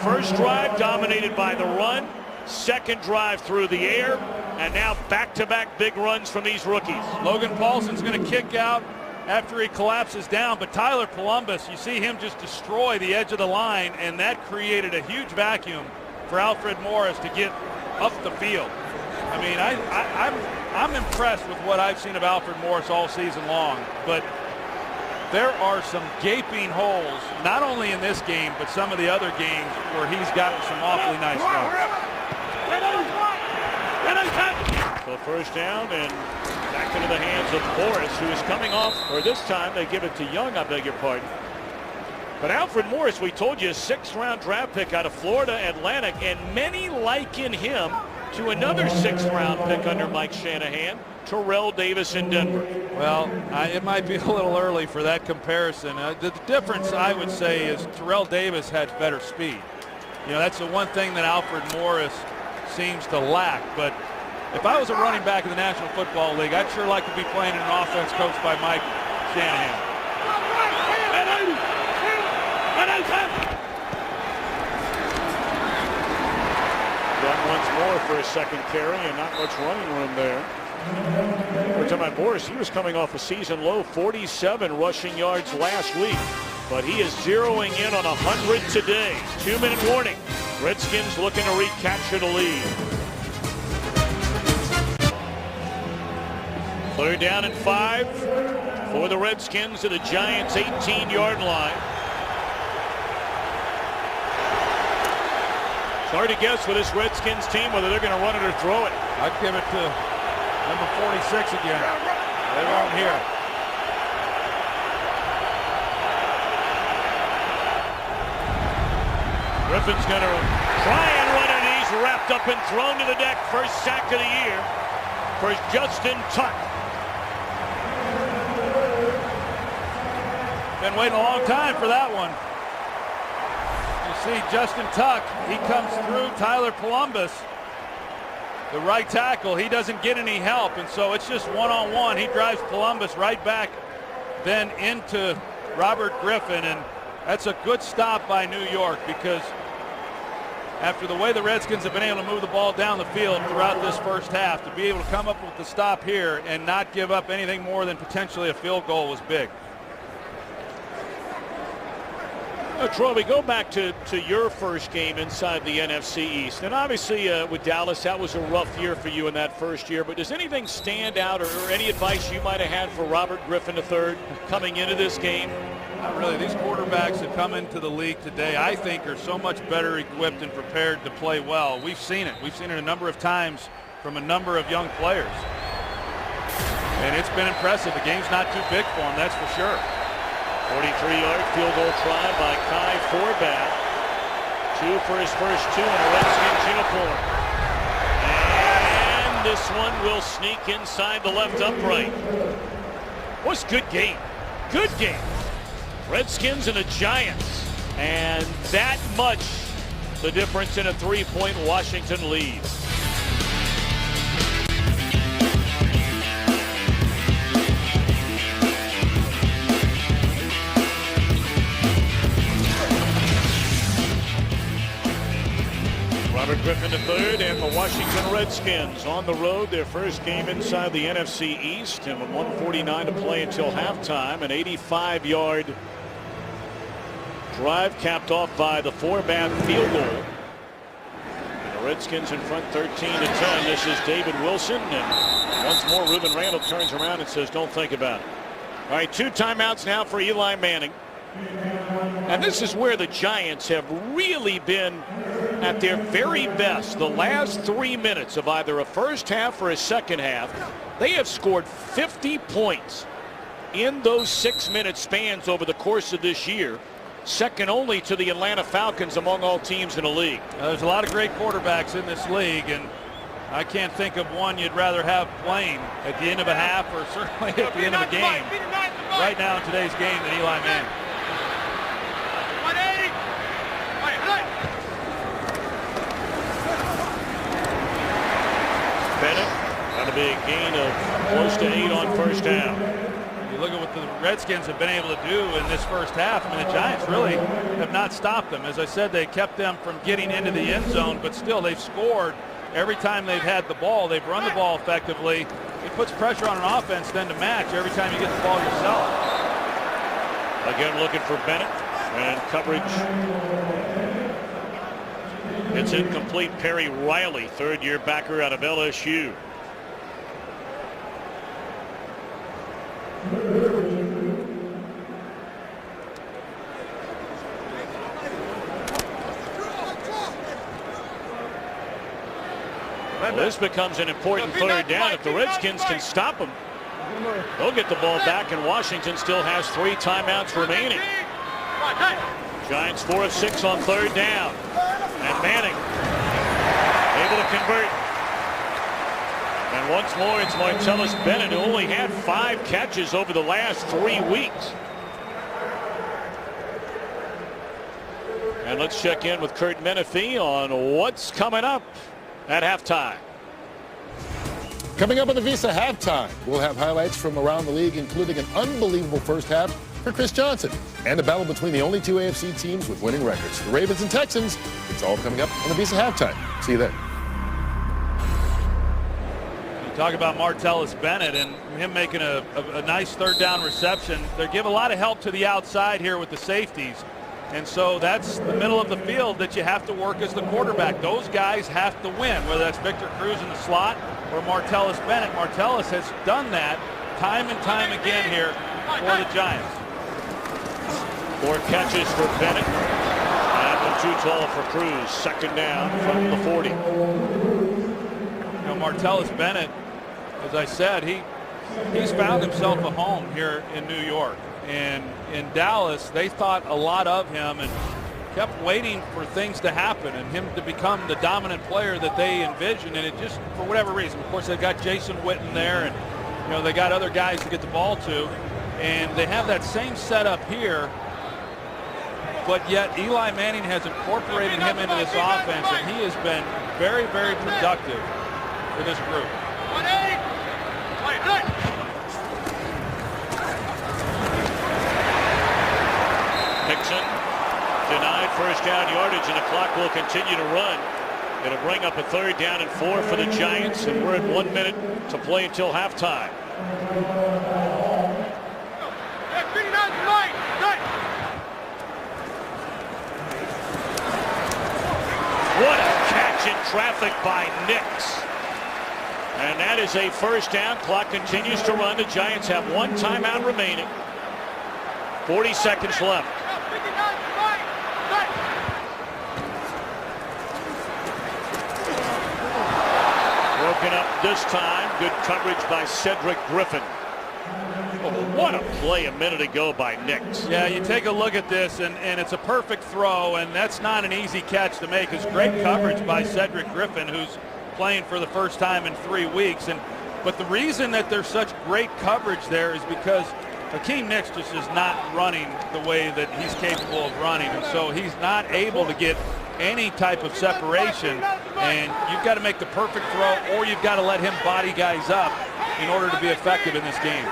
First drive dominated by the run. Second drive through the air. And now back-to-back big runs from these rookies. Logan Paulson's going to kick out after he collapses down. But Tyler Columbus, you see him just destroy the edge of the line. And that created a huge vacuum for Alfred Morris to get up the field. I mean, I'm impressed with what I've seen of Alfred Morris all season long. But there are some gaping holes, not only in this game, but some of the other games where he's gotten some awfully nice runs. So first down and back into the hands of Morris, who is coming off, or this time they give it to Young, I beg your pardon. But Alfred Morris, we told you, a 6th-round draft pick out of Florida Atlantic, and many liken him to another 6th-round pick under Mike Shanahan, Terrell Davis in Denver. Well, it might be a little early for that comparison. The difference, I would say, is Terrell Davis had better speed. You know, that's the one thing that Alfred Morris seems to lack. But if I was a running back in the National Football League, I'd sure like to be playing in an offense coached by Mike Shanahan. Run once more for a second carry, and not much running room there. We're talking about Morris. He was coming off a season low 47 rushing yards last week, but he is zeroing in on 100 today. 2-minute warning. Redskins looking to recapture the lead. 3rd down and 5 for the Redskins at the Giants' 18-yard line. It's hard to guess with this Redskins team whether they're going to run it or throw it. I'd give it to number 46 again. They won't hear. Griffin's going to try and run it. He's wrapped up and thrown to the deck. First sack of the year for Justin Tuck. Been waiting a long time for that one. You see Justin Tuck, he comes through Tyler Columbus, the right tackle. He doesn't get any help, and so it's just one-on-one. He drives Columbus right back then into Robert Griffin, and that's a good stop by New York, because after the way the Redskins have been able to move the ball down the field throughout this first half, to be able to come up with the stop here and not give up anything more than potentially a field goal was big. Troy, we go back to your first game inside the NFC East. And obviously with Dallas, that was a rough year for you in that first year. But does anything stand out, or any advice you might have had for Robert Griffin III coming into this game? Not really. These quarterbacks that come into the league today, I think, are so much better equipped and prepared to play well. We've seen it. We've seen it a number of times from a number of young players. And it's been impressive. The game's not too big for them, that's for sure. 43-yard field goal try by Kai Forbath. 2 for his first 2 in a Redskins uniform. And this one will sneak inside the left upright. What's good game? Good game. Redskins and the Giants. And that much the difference in a 3-point Washington lead. Robert Griffin III and the Washington Redskins on the road, their first game inside the NFC East, and with 1:49 to play until halftime, an 85-yard drive capped off by the Forbath field goal. And the Redskins in front 13-10. This is David Wilson, and once more Ruben Randall turns around and says, don't think about it. All right, 2 timeouts now for Eli Manning. And this is where the Giants have really been at their very best. The last 3 minutes of either a first half or a second half, they have scored 50 points in those 6-minute spans over the course of this year, second only to the Atlanta Falcons among all teams in the league. There's a lot of great quarterbacks in this league, and I can't think of one you'd rather have playing at the end of a half or certainly at the end of a game right now in today's game than Eli Manning. Bennett got a big gain of close to 8 on first down. You look at what the Redskins have been able to do in this first half. I mean, the Giants really have not stopped them. As I said, they kept them from getting into the end zone, but still they've scored every time they've had the ball. They've run the ball effectively. It puts pressure on an offense then to match every time you get the ball yourself. Again, looking for Bennett, and coverage. It's incomplete. Perry Riley, third-year backer out of LSU. Well, this becomes an important third down. If the Redskins can stop them, they'll get the ball back, and Washington still has 3 timeouts remaining. Giants 4 of 6 on third down. And Manning able to convert. And once more, it's Martellus Bennett, who only had 5 catches over the last 3 weeks. And let's check in with Kurt Menefee on what's coming up at halftime. Coming up on the Visa Halftime, we'll have highlights from around the league, including an unbelievable first half for Chris Johnson and a battle between the only 2 AFC teams with winning records, the Ravens and Texans. It's all coming up on the Visa Halftime. See you then. You talk about Martellus Bennett and him making a nice third down reception. They give a lot of help to the outside here with the safeties. And so that's the middle of the field that you have to work as the quarterback. Those guys have to win, whether that's Victor Cruz in the slot or Martellus Bennett. Martellus has done that time and time again here for the Giants. 4 catches for Bennett. That one too tall for Cruz. Second down from the 40. You know, Martellus Bennett, as I said, he's found himself a home here in New York. And in Dallas, they thought a lot of him and kept waiting for things to happen and him to become the dominant player that they envisioned. And it just, for whatever reason, of course, they got Jason Witten there, and you know they got other guys to get the ball to, and they have that same setup here. But yet Eli Manning has incorporated him into this offense, and he has been very, very productive for this group. Nixon denied first down yardage, and the clock will continue to run. It'll bring up a third down and 4 for the Giants, and we're at 1 minute to play until halftime. What a catch in traffic by Nix. And that is a first down. Clock continues to run. The Giants have 1 timeout remaining. 40 seconds left. Broken up this time. Good coverage by Cedric Griffin. Oh, what a play a minute ago by Nix. Yeah, you take a look at this, and it's a perfect throw, and that's not an easy catch to make. It's great coverage by Cedric Griffin, who's playing for the first time in 3 weeks. But the reason that there's such great coverage there is because Hakeem Nicks just is not running the way that he's capable of running, and so he's not able to get any type of separation, and you've got to make the perfect throw, or you've got to let him body guys up in order to be effective in this game.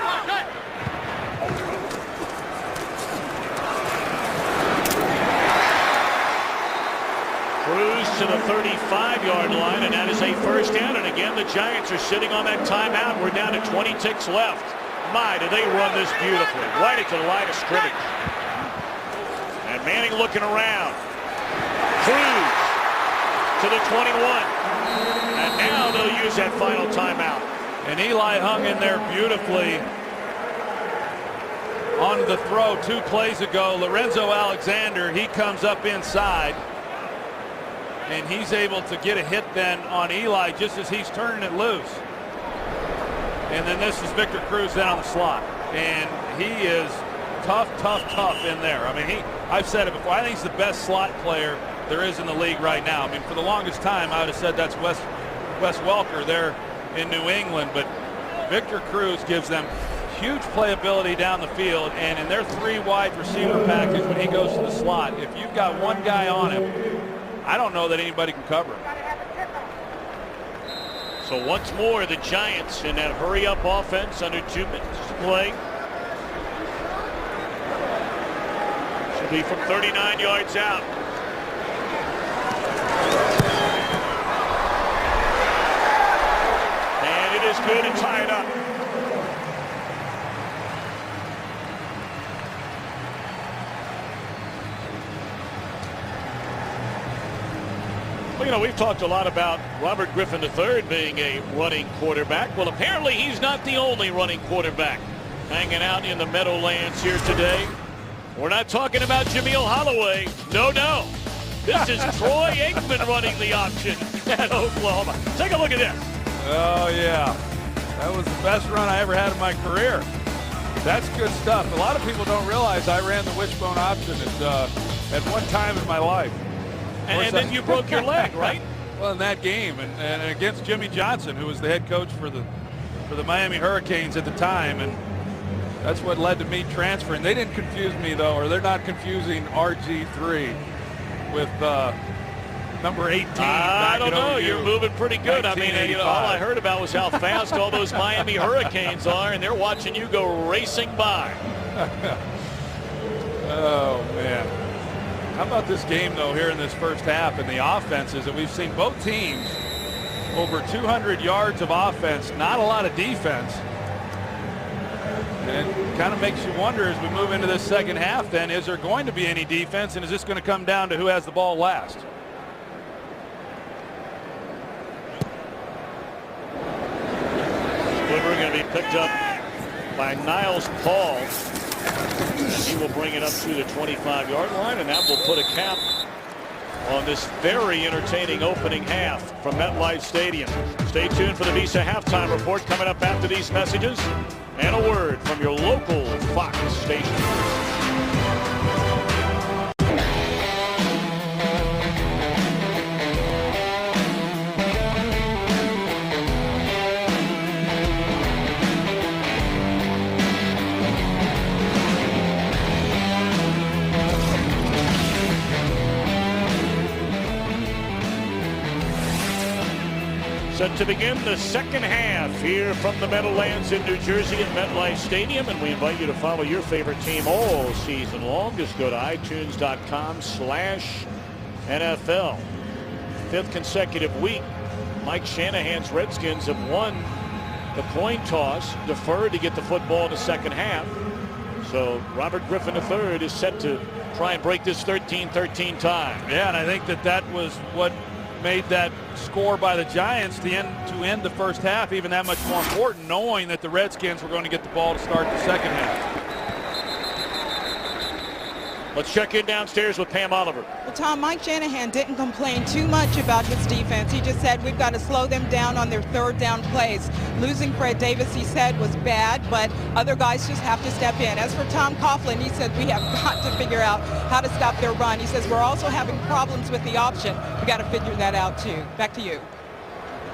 Cruz to the 35-yard line, and that is a first down. And again, the Giants are sitting on that timeout. We're down to 20 ticks left. My, do they run this beautifully. Right at the line of scrimmage. And Manning looking around. Cruz to the 21. And now they'll use that final timeout. And Eli hung in there beautifully on the throw 2 plays ago. Lorenzo Alexander, he comes up inside, and he's able to get a hit then on Eli just as he's turning it loose. And then this is Victor Cruz down the slot, and he is tough in there. I mean, I've said it before, I think he's the best slot player there is in the league right now. I mean, for the longest time, I would have said that's Wes Wes Welker there in New England, but Victor Cruz gives them huge playability down the field, and in their 3 wide receiver package when he goes to the slot, if you've got one guy on him, I don't know that anybody can cover him. So once more, the Giants in that hurry-up offense under 2 minutes to play. Should be from 39 yards out. And it is good and tied up. Well, you know, we've talked a lot about Robert Griffin III being a running quarterback. Well, apparently he's not the only running quarterback hanging out in the Meadowlands here today. We're not talking about Jameel Holloway. No, no. This is Troy Aikman running the option at Oklahoma. Take a look at this. Oh, yeah. That was the best run I ever had in my career. That's good stuff. A lot of people don't realize I ran the wishbone option at one time in my life. And then you broke your leg, right? Well, in that game, and against Jimmy Johnson, who was the head coach for the Miami Hurricanes at the time, and that's what led to me transferring. They didn't confuse me, though, or they're not confusing RG3 with number 18. I don't know. You're moving pretty good. I mean, you know, all I heard about was how fast all those Miami Hurricanes are, and they're watching you go racing by. Oh, man. How about this game, though, here in this first half and the offenses that we've seen both teams over 200 yards of offense, not a lot of defense. And it kind of makes you wonder as we move into this second half, then, is there going to be any defense, and is this going to come down to who has the ball last? We're going to be picked up by Niles Paul. And he will bring it up to the 25-yard line, and that will put a cap on this very entertaining opening half from MetLife Stadium. Stay tuned for the Visa halftime report coming up after these messages and a word from your local Fox station. Set to begin the second half here from the Meadowlands in New Jersey at MetLife Stadium, and we invite you to follow your favorite team all season long. Just go to itunes.com/NFL. 5th consecutive week, Mike Shanahan's Redskins have won the coin toss, deferred to get the football in the second half. So Robert Griffin III is set to try and break this 13-13 tie. Yeah, and I think that was what made that score by the Giants to end the first half even that much more important, knowing that the Redskins were going to get the ball to start the second half. Let's check in downstairs with Pam Oliver. Well, Tom, Mike Shanahan didn't complain too much about his defense. He just said we've got to slow them down on their third down plays. Losing Fred Davis, he said, was bad, but other guys just have to step in. As for Tom Coughlin, he said we have got to figure out how to stop their run. He says we're also having problems with the option. We got to figure that out too. Back to you.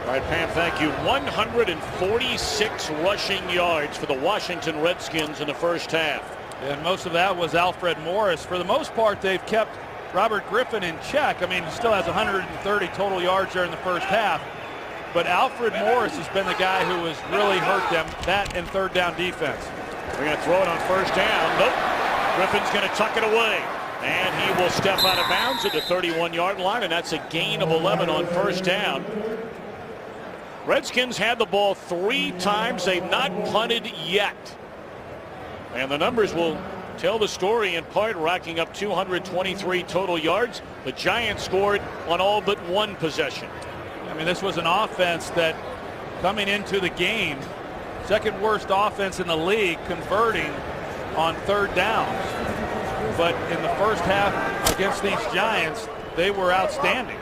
All right, Pam, thank you. 146 rushing yards for the Washington Redskins in the first half. And most of that was Alfred Morris. For the most part, they've kept Robert Griffin in check. I mean, he still has 130 total yards there in the first half. But Alfred Morris has been the guy who has really hurt them, that and third down defense. They're going to throw it on first down. Nope. Griffin's going to tuck it away. And he will step out of bounds at the 31-yard line, and that's a gain of 11 on first down. Redskins had the ball 3 times. They've not punted yet. And the numbers will tell the story in part, racking up 223 total yards. The Giants scored on all but one possession. I mean, this was an offense that, coming into the game, second worst offense in the league, converting on third downs. But in the first half against these Giants, they were outstanding.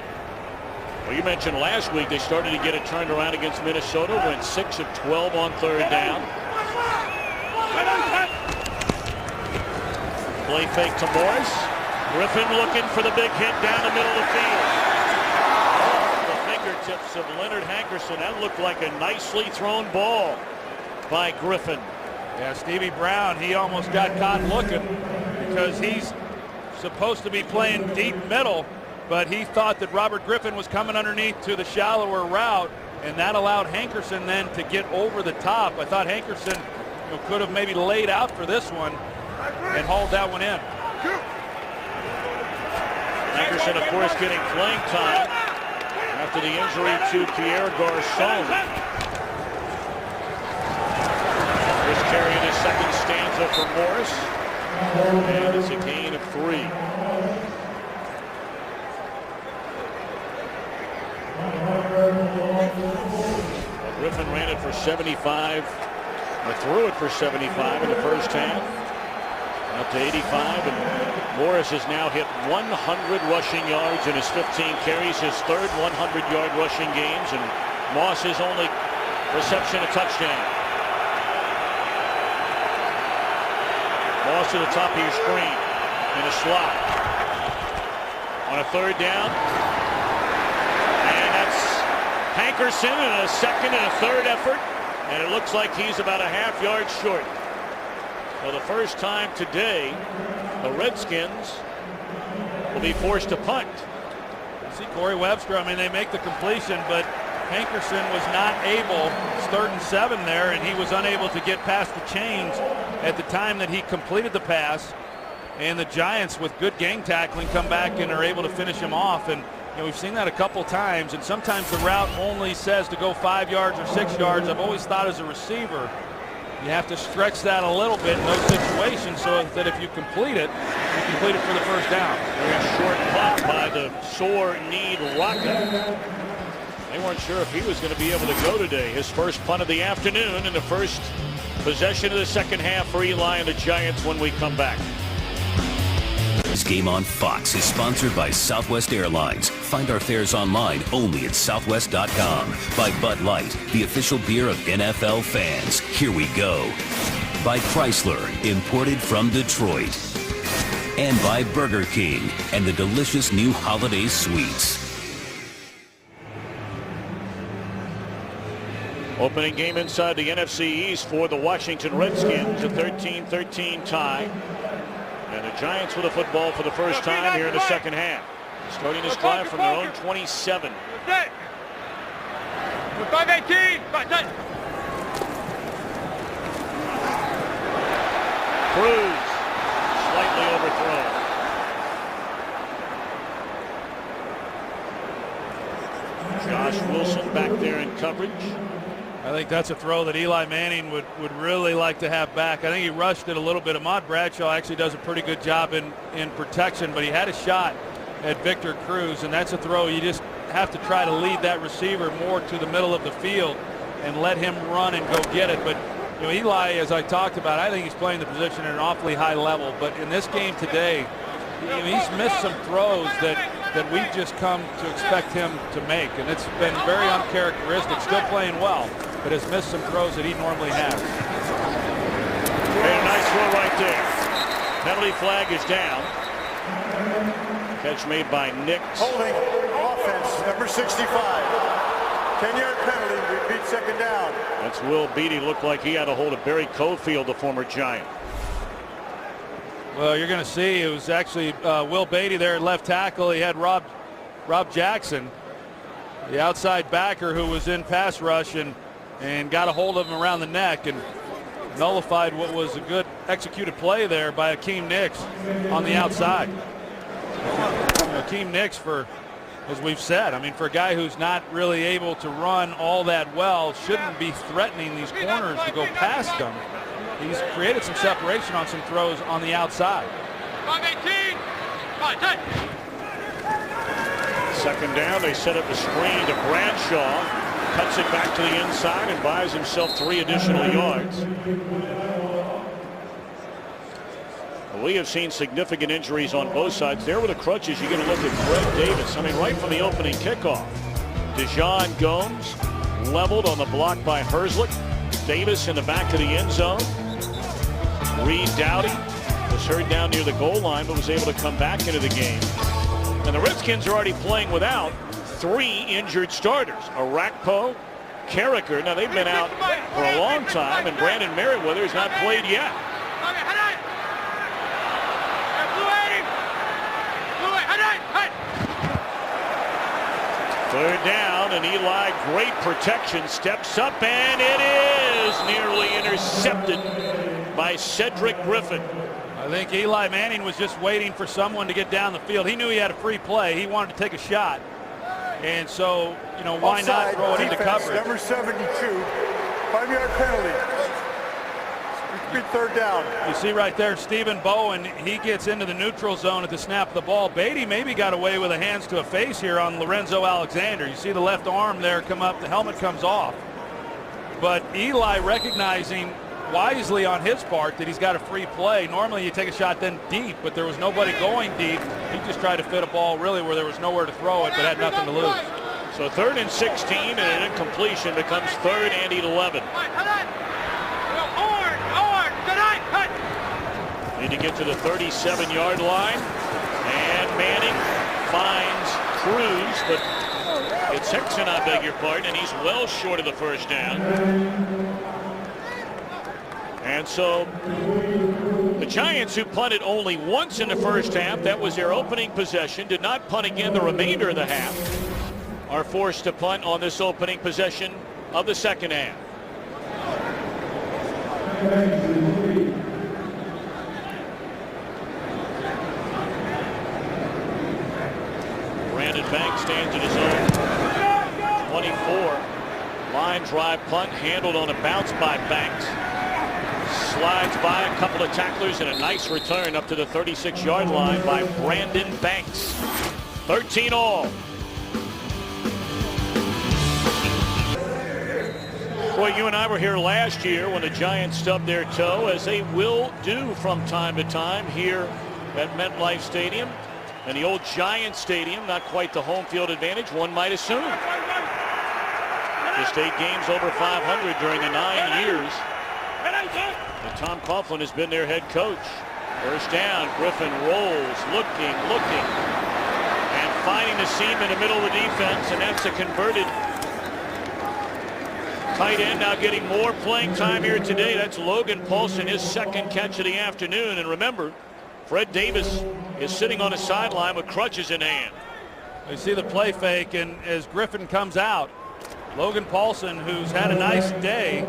Well, you mentioned last week they started to get it turned around against Minnesota, went 6 of 12 on third down. Play fake to Morris. Griffin looking for the big hit down the middle of the field. Off the fingertips of Leonard Hankerson. That looked like a nicely thrown ball by Griffin. Yeah, Stevie Brown, he almost got caught looking because he's supposed to be playing deep middle, but he thought that Robert Griffin was coming underneath to the shallower route, and that allowed Hankerson then to get over the top. I thought Hankerson could have maybe laid out for this one and hauled that one in. Hankerson, of course, getting playing time after the injury to Pierre Garçon. This carrying his second stanza for Morris, and it's a gain of 3. Griffin ran it for 75, or threw it for 75 in the first half. Up to 85, and Morris has now hit 100 rushing yards in his 15 carries, his third 100-yard rushing games, and Moss's only reception a touchdown. Moss to the top of your screen in a slot. On a third down, and that's Hankerson in a second and a third effort, and it looks like he's about a half yard short. For the first time today, the Redskins will be forced to punt. You see Corey Webster, I mean, they make the completion, but Hankerson was not able, it's 3rd and 7 there, and he was unable to get past the chains at the time that he completed the pass. And the Giants, with good gang tackling, come back and are able to finish him off. And we've seen that a couple times, and sometimes the route only says to go 5 yards or 6 yards. I've always thought as a receiver, you have to stretch that a little bit in those situations so that if you complete it, you complete it for the first down. Very short punt by the sore-kneed Rocket. They weren't sure if he was going to be able to go today. His first punt of the afternoon and the first possession of the second half for Eli and the Giants when we come back. This game on Fox is sponsored by Southwest Airlines. Find our fares online only at southwest.com. By Bud Light, the official beer of NFL fans. Here we go. By Chrysler, imported from Detroit. And by Burger King and the delicious new holiday sweets. Opening game inside the NFC East for the Washington Redskins, a 13-13 tie. And the Giants with the football for the first time here in the second half. Starting this drive from their own 27. 5-18. Cruz slightly overthrown. Josh Wilson back there in coverage. I think that's a throw that Eli Manning would really like to have back. I think he rushed it a little bit. Ahmad Bradshaw actually does a pretty good job in protection, but he had a shot at Victor Cruz, and that's a throw you just have to try to lead that receiver more to the middle of the field and let him run and go get it. But Eli, as I talked about, I think he's playing the position at an awfully high level. But in this game today, he's missed some throws that we've just come to expect him to make, and it's been very uncharacteristic. Still playing well, but has missed some throws that he normally has. And a nice throw right there. Penalty flag is down. Catch made by Nix. Holding offense, number 65. 10-yard penalty, repeat second down. That's Will Beatty. Looked like he had a hold of Barry Cofield, the former Giant. Well, you're going to see it was actually Will Beatty there at left tackle. He had Rob Jackson, the outside backer, who was in pass rush and got a hold of him around the neck and nullified what was a good executed play there by Akeem Nix on the outside. Akeem Nix, as we've said, I mean, for a guy who's not really able to run all that well, shouldn't be threatening these corners to go past them. He's created some separation on some throws on the outside. 5-18. 5-10. Second down, they set up a screen to Bradshaw. Cuts it back to the inside and buys himself 3 additional yards. We have seen significant injuries on both sides. There with the crutches, you're going to look at Greg Davis. I mean, right from the opening kickoff. Dejon Gomes leveled on the block by Herzlich. Davis in the back of the end zone. Reed Dowdy was hurt down near the goal line, but was able to come back into the game. And the Redskins are already playing without 3 injured starters. Arakpo, Carricker. Now they've been out for a long time, and Brandon Merriweather has not played yet. Third down, and Eli, great protection, steps up, and it is nearly intercepted by Cedric Griffin. I think Eli Manning was just waiting for someone to get down the field. He knew he had a free play. He wanted to take a shot. And so, why not throw it into coverage? Number 72, 5-yard penalty. Third down. You see right there, Stephen Bowen, he gets into the neutral zone at the snap of the ball. Beatty maybe got away with a hands to a face here on Lorenzo Alexander. You see the left arm there come up, the helmet comes off. But Eli recognizing wisely on his part that he's got a free play. Normally you take a shot then deep, but there was nobody going deep. He just tried to fit a ball really where there was nowhere to throw it, but had nothing to lose. So 3rd and 16, and an incompletion becomes 3rd and 11. Need to get to the 37-yard line, and Manning finds Cruz, but it's Hickson, I beg your pardon, and he's well short of the first down. And so the Giants, who punted only once in the first half, that was their opening possession, did not punt again the remainder of the half, are forced to punt on this opening possession of the second half. Brandon Banks stands at his own 24. Line drive punt handled on a bounce by Banks. Slides by a couple of tacklers and a nice return up to the 36-yard line by Brandon Banks. 13 all. Boy, you and I were here last year when the Giants stubbed their toe, as they will do from time to time here at MetLife Stadium. And the old Giants Stadium, not quite the home field advantage, one might assume. Just 8 games over 500 during the 9 years. And Tom Coughlin has been their head coach. First down, Griffin rolls, looking, and finding the seam in the middle of the defense, and that's a converted tight end, now getting more playing time here today. That's Logan Paulson, his second catch of the afternoon. And remember, Fred Davis is sitting on the sideline with crutches in hand. You see the play fake, and as Griffin comes out, Logan Paulson, who's had a nice day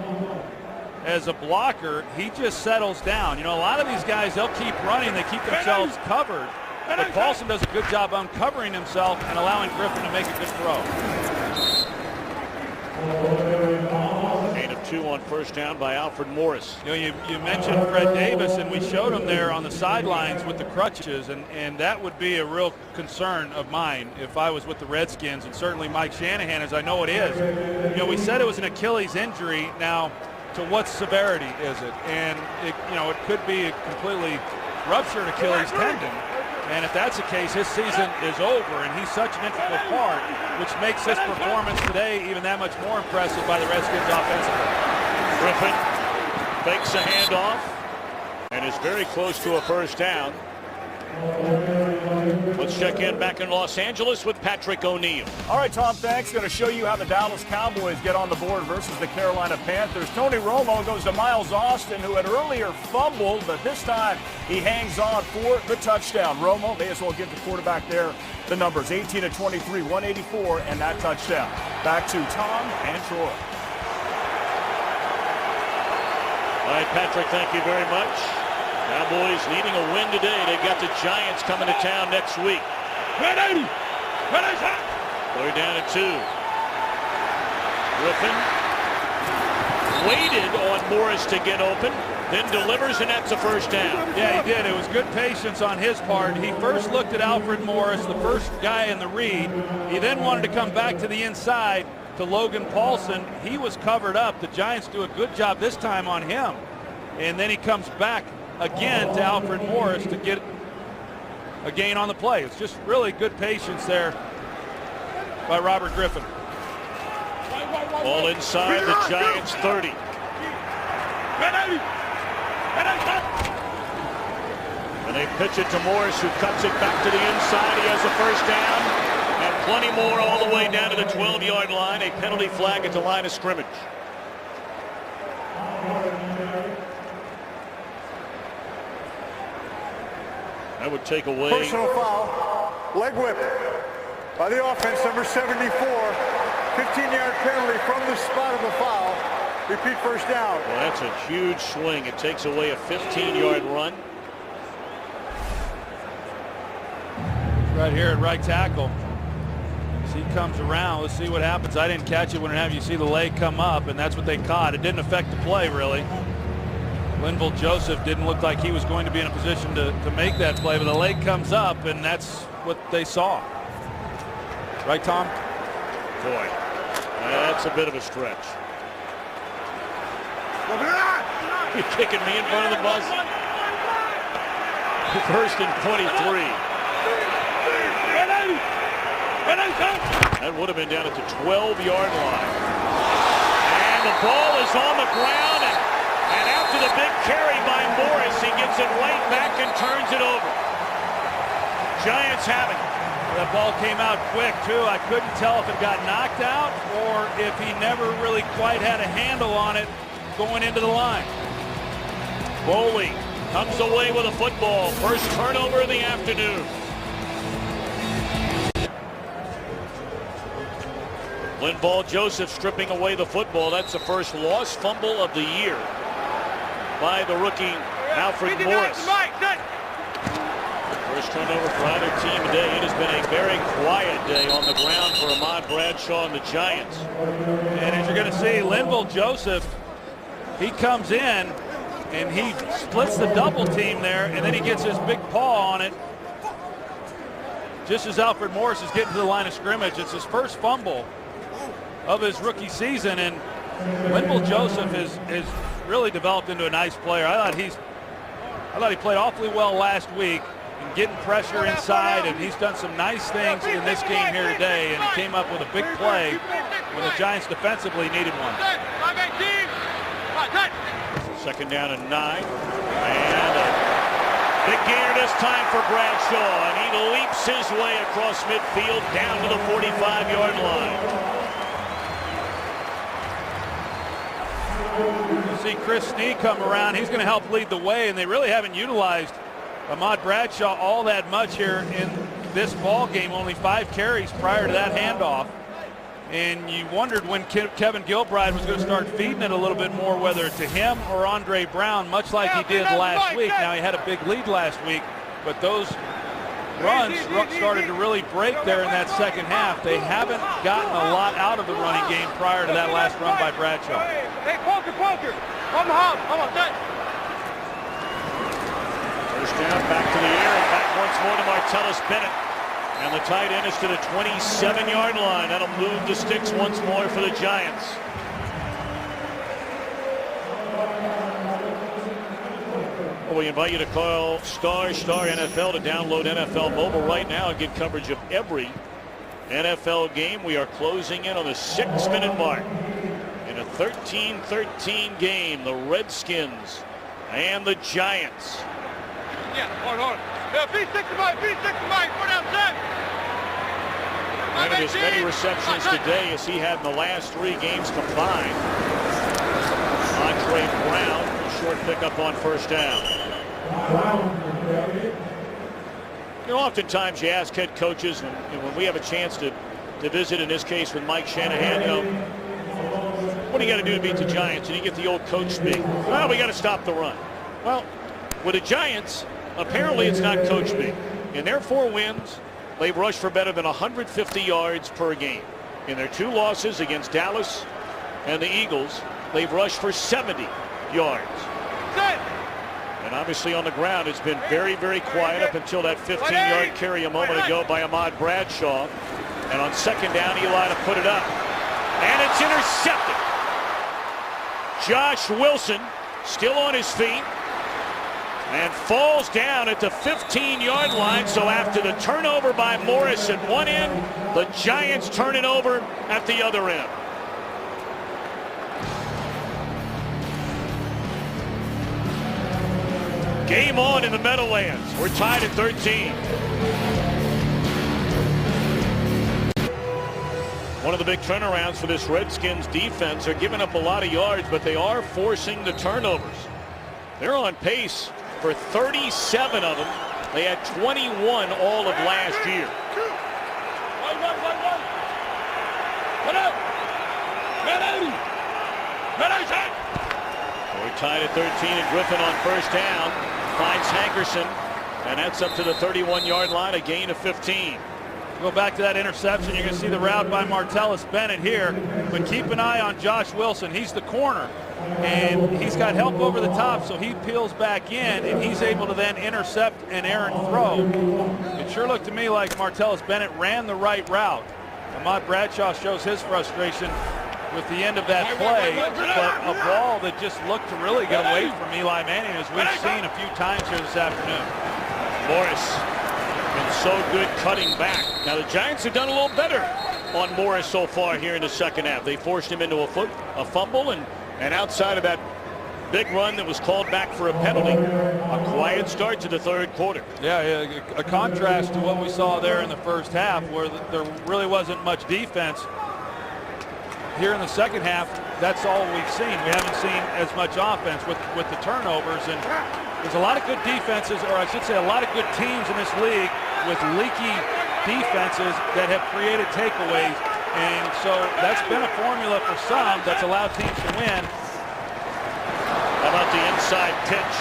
as a blocker, he just settles down. A lot of these guys, they'll keep running, they keep themselves covered, but Paulson does a good job uncovering himself and allowing Griffin to make a good throw. Gain of 2 on first down by Alfred Morris. You mentioned Fred Davis, and we showed him there on the sidelines with the crutches, and that would be a real concern of mine if I was with the Redskins, and certainly Mike Shanahan, as I know it is. We said it was an Achilles injury. Now, to what severity is it? And it could be a completely ruptured Achilles tendon. And if that's the case, his season is over, and he's such an integral part, which makes his performance today even that much more impressive by the Redskins offensively. Griffin fakes a handoff and is very close to a first down. Let's check in back in Los Angeles with Patrick O'Neill. All right, Tom, thanks. Going to show you how the Dallas Cowboys get on the board versus the Carolina Panthers. Tony Romo goes to Miles Austin, who had earlier fumbled, but this time he hangs on for the touchdown. Romo may as well give the quarterback there the numbers, 18 of 23, 184, and that touchdown. Back to Tom and Troy. All right, Patrick, thank you very much. Cowboys needing a win today. They've got the Giants coming to town next week. 3rd down at 2. Griffin waited on Morris to get open, then delivers, and that's a first down. Yeah, he did. It was good patience on his part. He first looked at Alfred Morris, the first guy in the read. He then wanted to come back to the inside to Logan Paulson. He was covered up. The Giants do a good job this time on him. And then he comes back again to Alfred Morris to get a gain on the play. It's just really good patience there by Robert Griffin. Ball inside the Giants 30. And they pitch it to Morris, who cuts it back to the inside. He has a first down, and 20 more all the way down to the 12-yard line. A penalty flag at the line of scrimmage. That would take away. Personal foul, leg whip by the offense, number 74. 15-yard penalty from the spot of the foul. Repeat first down. Well, that's a huge swing. It takes away a 15-yard run. Right here at right tackle. As he comes around, let's see what happens. I didn't catch it when you see the leg come up, and that's what they caught. It didn't affect the play, really. Linville Joseph didn't look like he was going to be in a position to make that play, but the leg comes up, and that's what they saw. Right, Tom? Boy, that's a bit of a stretch. You're kicking me in front of the bus? First and 23. That would have been down at the 12-yard line. And the ball is on the ground, and after the big carry by Morris, he gets it right back and turns it over. Giants have it. That ball came out quick, too. I couldn't tell if it got knocked out or if he never really quite had a handle on it going into the line. Boley comes away with a football. First turnover of the afternoon. Linval Joseph stripping away the football. That's the first lost fumble of the year by the rookie Alfred Morris. First turnover for either team today. It has been a very quiet day on the ground for Ahmad Bradshaw and the Giants. And as you're going to see, Linval Joseph, he comes in and he splits the double team there, and then he gets his big paw on it just as Alfred Morris is getting to the line of scrimmage. It's his first fumble of his rookie season, and Linval Joseph is really developed into a nice player. I thought he played awfully well last week and getting pressure inside, and he's done some nice things in this game here today, and he came up with a big play when the Giants defensively needed one. Second down and 9, and a big gainer this time for Bradshaw, and he leaps his way across midfield down to the 45-yard line. You see Chris Snee come around. He's going to help lead the way, and they really haven't utilized Ahmad Bradshaw all that much here in this ball game. Only 5 carries prior to that handoff. And you wondered when Kevin Gilbride was going to start feeding it a little bit more, whether to him or Andre Brown, much like he did last week. Now, he had a big lead last week, but those runs started to really break there in that second half. They haven't gotten a lot out of the running game prior to that last run by Bradshaw. Hey, poker. On the hop. Come on, set. First down, back to the air, and back once more to Martellus Bennett. And the tight end is to the 27-yard line. That'll move the sticks once more for the Giants. Well, we invite you to call Star NFL to download NFL Mobile right now and get coverage of every NFL game. We are closing in on the 6-minute mark in a 13-13 game. The Redskins and the Giants. Yeah, hard. Be 65, 4 down, set. And as many receptions today as he had in the last 3 games combined. Andre Brown, a short pickup on first down. You know, oftentimes you ask head coaches, and when we have a chance to visit, in this case with Mike Shanahan, you know, what do you got to do to beat the Giants? And you get the old coach speak. Well, we got to stop the run. Well, with the Giants, apparently it's not coach speak. In their 4 wins, they've rushed for better than 150 yards per game. In their 2 losses against Dallas and the Eagles, they've rushed for 70 yards. And obviously on the ground, it's been very, very quiet up until that 15-yard carry a moment ago by Ahmad Bradshaw. And on second down, Eli to put it up. And it's intercepted. Josh Wilson still on his feet and falls down at the 15-yard line. So after the turnover by Morris at one end, the Giants turn it over at the other end. Game on in the Meadowlands. We're tied at 13. One of the big turnarounds for this Redskins defense. They're giving up a lot of yards, but they are forcing the turnovers. They're on pace for 37 of them. They had 21 all of last year. We're tied at 13, and Griffin on first down finds Hankerson, and that's up to the 31-yard line, a gain of 15. Go back to that interception. You're going to see the route by Martellus Bennett here, but keep an eye on Josh Wilson. He's the corner, and he's got help over the top, so he peels back in, and he's able to then intercept an errant throw. It sure looked to me like Martellus Bennett ran the right route. Ahmad Bradshaw shows his frustration with the end of that play, but a ball that just looked to really get away from Eli Manning, as we've seen a few times here this afternoon. Morris been so good cutting back. Now the Giants have done a little better on Morris so far here in the second half. They forced him into a fumble, and outside of that big run that was called back for a penalty, a quiet start to the third quarter. Yeah, a contrast to what we saw there in the first half, where there really wasn't much defense. Here in the second half, that's all we've seen. We haven't seen as much offense with the turnovers, and there's a lot of good defenses, or I should say a lot of good teams in this league with leaky defenses that have created takeaways, and so that's been a formula for some that's allowed teams to win. How about the inside pitch?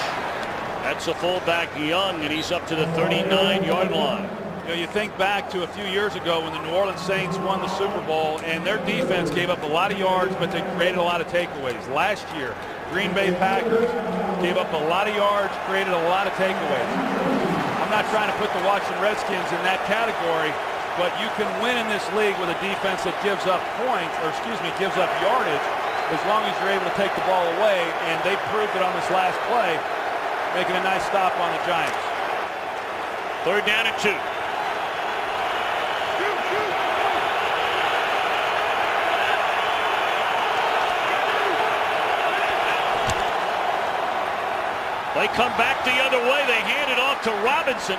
That's a fullback Young, and he's up to the 39-yard line. You know, you think back to a few years ago when the New Orleans Saints won the Super Bowl, and their defense gave up a lot of yards, but they created a lot of takeaways. Last year, Green Bay Packers gave up a lot of yards, created a lot of takeaways. I'm not trying to put the Washington Redskins in that category, but you can win in this league with a defense that gives up points, or gives up yardage, as long as you're able to take the ball away, and they proved it on this last play, making a nice stop on the Giants. Third down and 2. They come back the other way. They hand it off to Robinson.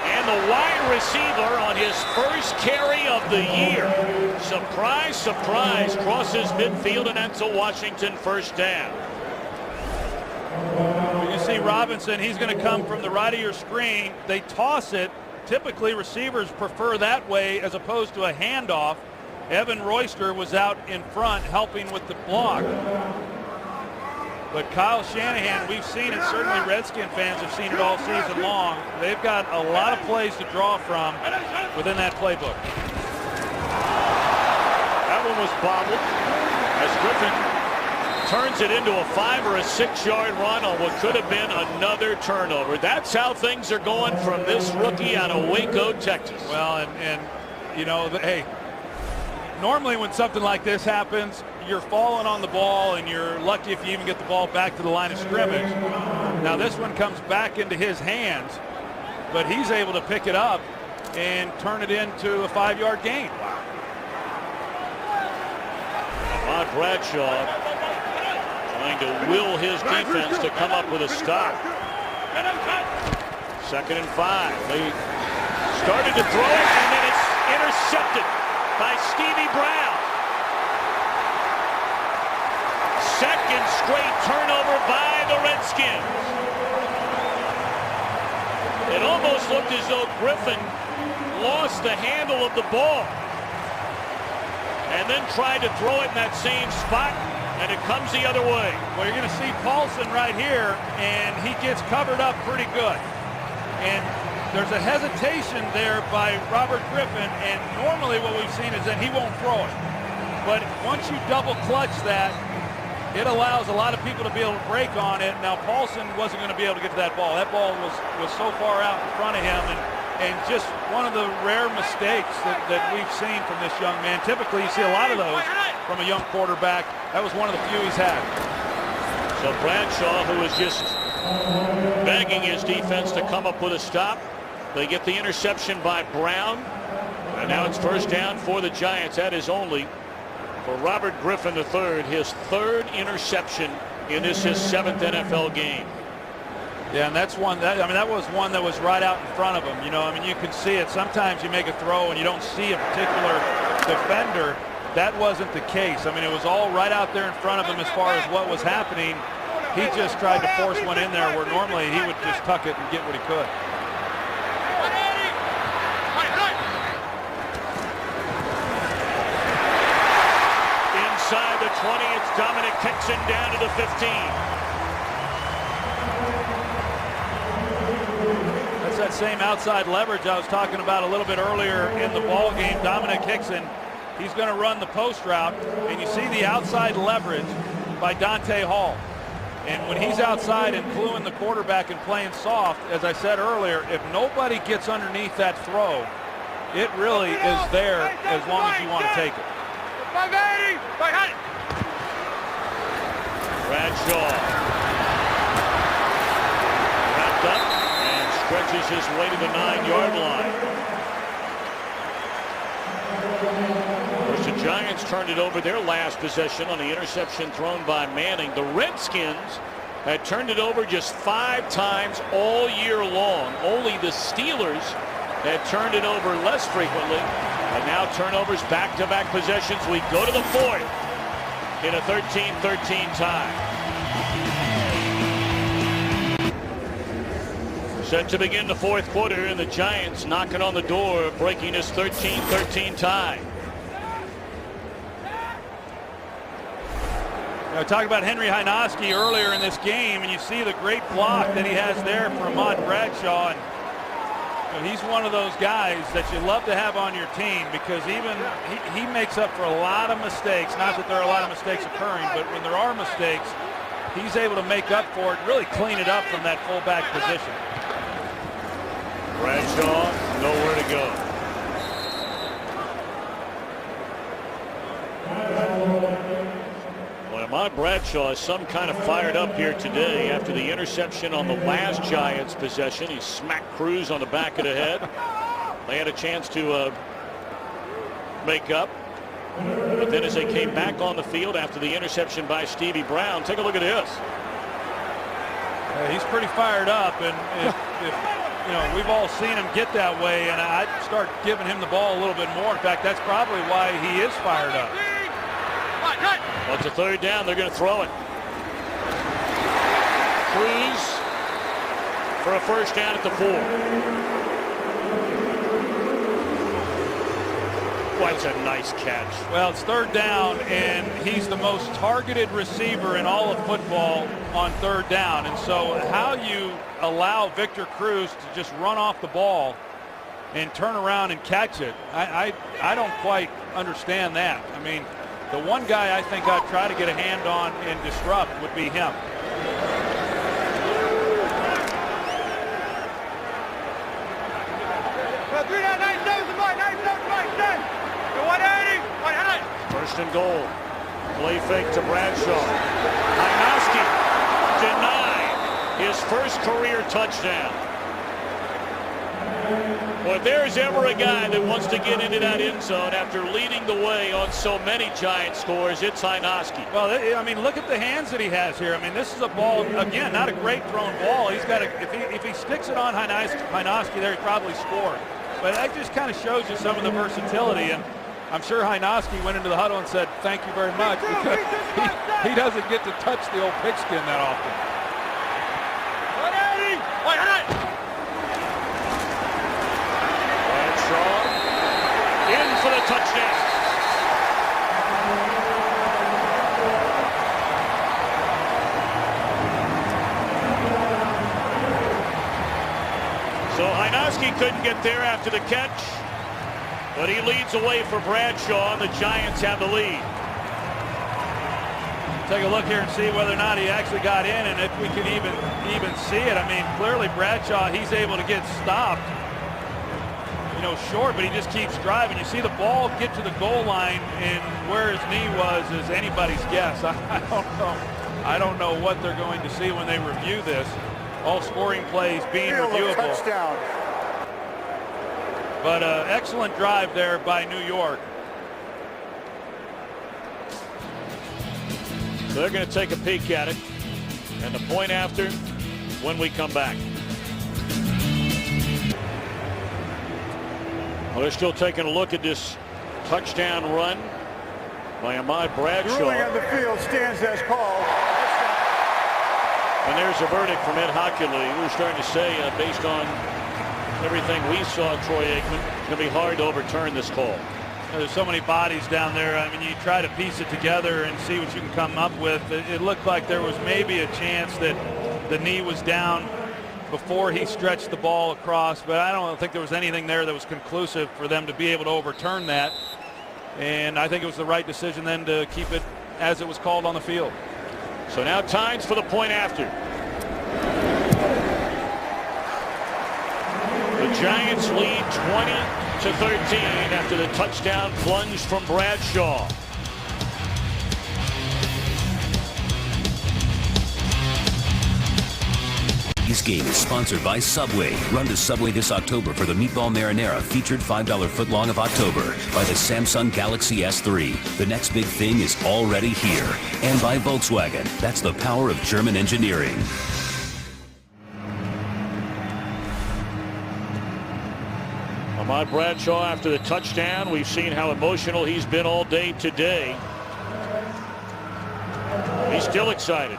And the wide receiver on his first carry of the year. Surprise, surprise, crosses midfield, and that's a Washington first down. You see Robinson, he's going to come from the right of your screen. They toss it. Typically, receivers prefer that way as opposed to a handoff. Evan Royster was out in front helping with the block. But Kyle Shanahan, we've seen it, certainly Redskin fans have seen it all season long. They've got a lot of plays to draw from within that playbook. That one was bobbled as Griffin turns it into a 5 or a 6 yard run on what could have been another turnover. That's how things are going from this rookie out of Waco, Texas. Well, and you know, hey, normally when something like this happens, you're falling on the ball, and you're lucky if you even get the ball back to the line of scrimmage. Now this one comes back into his hands, but he's able to pick it up and turn it into a 5-yard gain. Ahmad Bradshaw trying to will his defense to come up with a stop. 2nd and 5. They started to throw it, and then it's intercepted by Stevie Brown. Second straight turnover by the Redskins. It almost looked as though Griffin lost the handle of the ball and then tried to throw it in that same spot, and it comes the other way. Well, you're going to see Paulson right here, and he gets covered up pretty good. And there's a hesitation there by Robert Griffin, and normally what we've seen is that he won't throw it. But once you double clutch that, it allows a lot of people to be able to break on it. Now, Paulson wasn't going to be able to get to that ball. That ball was so far out in front of him, and just one of the rare mistakes that we've seen from this young man. Typically, you see a lot of those from a young quarterback. That was one of the few he's had. So Bradshaw, who was just begging his defense to come up with a stop, they get the interception by Brown, and now it's first down for the Giants. That is only for Robert Griffin III, his 3rd interception in his 7th NFL game. Yeah, and that was one that was right out in front of him. You know, I mean, you can see it. Sometimes you make a throw and you don't see a particular defender, that wasn't the case. I mean, it was all right out there in front of him as far as what was happening. He just tried to force one in there where normally he would just tuck it and get what he could. Inside the 20, it's Dominic Hickson down to the 15. That's that same outside leverage I was talking about a little bit earlier in the ball game. Dominic Hickson, he's going to run the post route, and you see the outside leverage by Dante Hall. And when he's outside and cluing the quarterback and playing soft, as I said earlier, if nobody gets underneath that throw, it really is there as long as you want to take it. Bradshaw wrapped up and stretches his way to the 9-yard line. Of course, the Giants turned it over their last possession on the interception thrown by Manning. The Redskins had turned it over just 5 times all year long. Only the Steelers had turned it over less frequently. And now turnovers, back-to-back possessions. We go to the 4th in a 13-13 tie. Set to begin the 4th quarter, and the Giants knocking on the door, breaking this 13-13 tie. I talked about Henry Hynoski earlier in this game, and you see the great block that he has there for Ahmad Bradshaw. And he's one of those guys that you love to have on your team because even he makes up for a lot of mistakes. Not that there are a lot of mistakes occurring, but when there are mistakes, he's able to make up for it, really clean it up from that fullback position. Bradshaw, nowhere to go. Well, Ahmad Bradshaw is some kind of fired up here today after the interception on the last Giants possession. He smacked Cruz on the back of the head. They had a chance to make up. But then as they came back on the field after the interception by Stevie Brown, take a look at this. He's pretty fired up, and if you know, we've all seen him get that way, and I'd start giving him the ball a little bit more. In fact, that's probably why he is fired up. Well, it's a 3rd down. They're going to throw it. Cruz for a 1st down at the 4. What a nice catch. Well, it's 3rd down, and he's the most targeted receiver in all of football on 3rd down. And so how you allow Victor Cruz to just run off the ball and turn around and catch it, I don't quite understand that. I mean, the one guy I think I'd try to get a hand on and disrupt would be him. First and goal. Play fake to Bradshaw. Hynoski denied his first career touchdown. Well, if there's ever a guy that wants to get into that end zone after leading the way on so many Giant scores, it's Hynoski. Well, I mean, look at the hands that he has here. I mean, this is a ball, again, not a great thrown ball. He's got if he sticks it on Hynoski there, he probably scored. But that just kind of shows you some of the versatility. And I'm sure Hynoski went into the huddle and said, thank you very much, because he doesn't get to touch the old pigskin that often. In for the touchdown. So Hynoski couldn't get there after the catch, but he leads away for Bradshaw, and the Giants have the lead. Take a look here and see whether or not he actually got in, and if we can even see it. I mean, clearly Bradshaw, he's able to get stopped, you know, short, but he just keeps driving. You see the ball get to the goal line, and where his knee was is anybody's guess. I don't know. I don't know what they're going to see when they review this. All scoring plays being reviewable. Touchdown. But excellent drive there by New York. So they're going to take a peek at it, and the point after when we come back. Well, they're still taking a look at this touchdown run by Ahmad The ruling Bradshaw. on the field stands as called. And there's a verdict from Ed Hockley. We were starting to say, based on everything we saw, Troy Aikman, it's going to be hard to overturn this call. There's so many bodies down there. I mean, you try to piece it together and see what you can come up with. It looked like there was maybe a chance that the knee was down before he stretched the ball across, but I don't think there was anything there that was conclusive for them to be able to overturn that. And I think it was the right decision then to keep it as it was called on the field. So now Tides for the point after. The Giants lead 20-13 after the touchdown plunge from Bradshaw. This game is sponsored by Subway. Run to Subway this October for the Meatball Marinara featured $5 footlong of October. By the Samsung Galaxy S3. The next big thing is already here. And by Volkswagen. That's the power of German engineering. Ahmad Bradshaw after the touchdown. We've seen how emotional he's been all day today. He's still excited.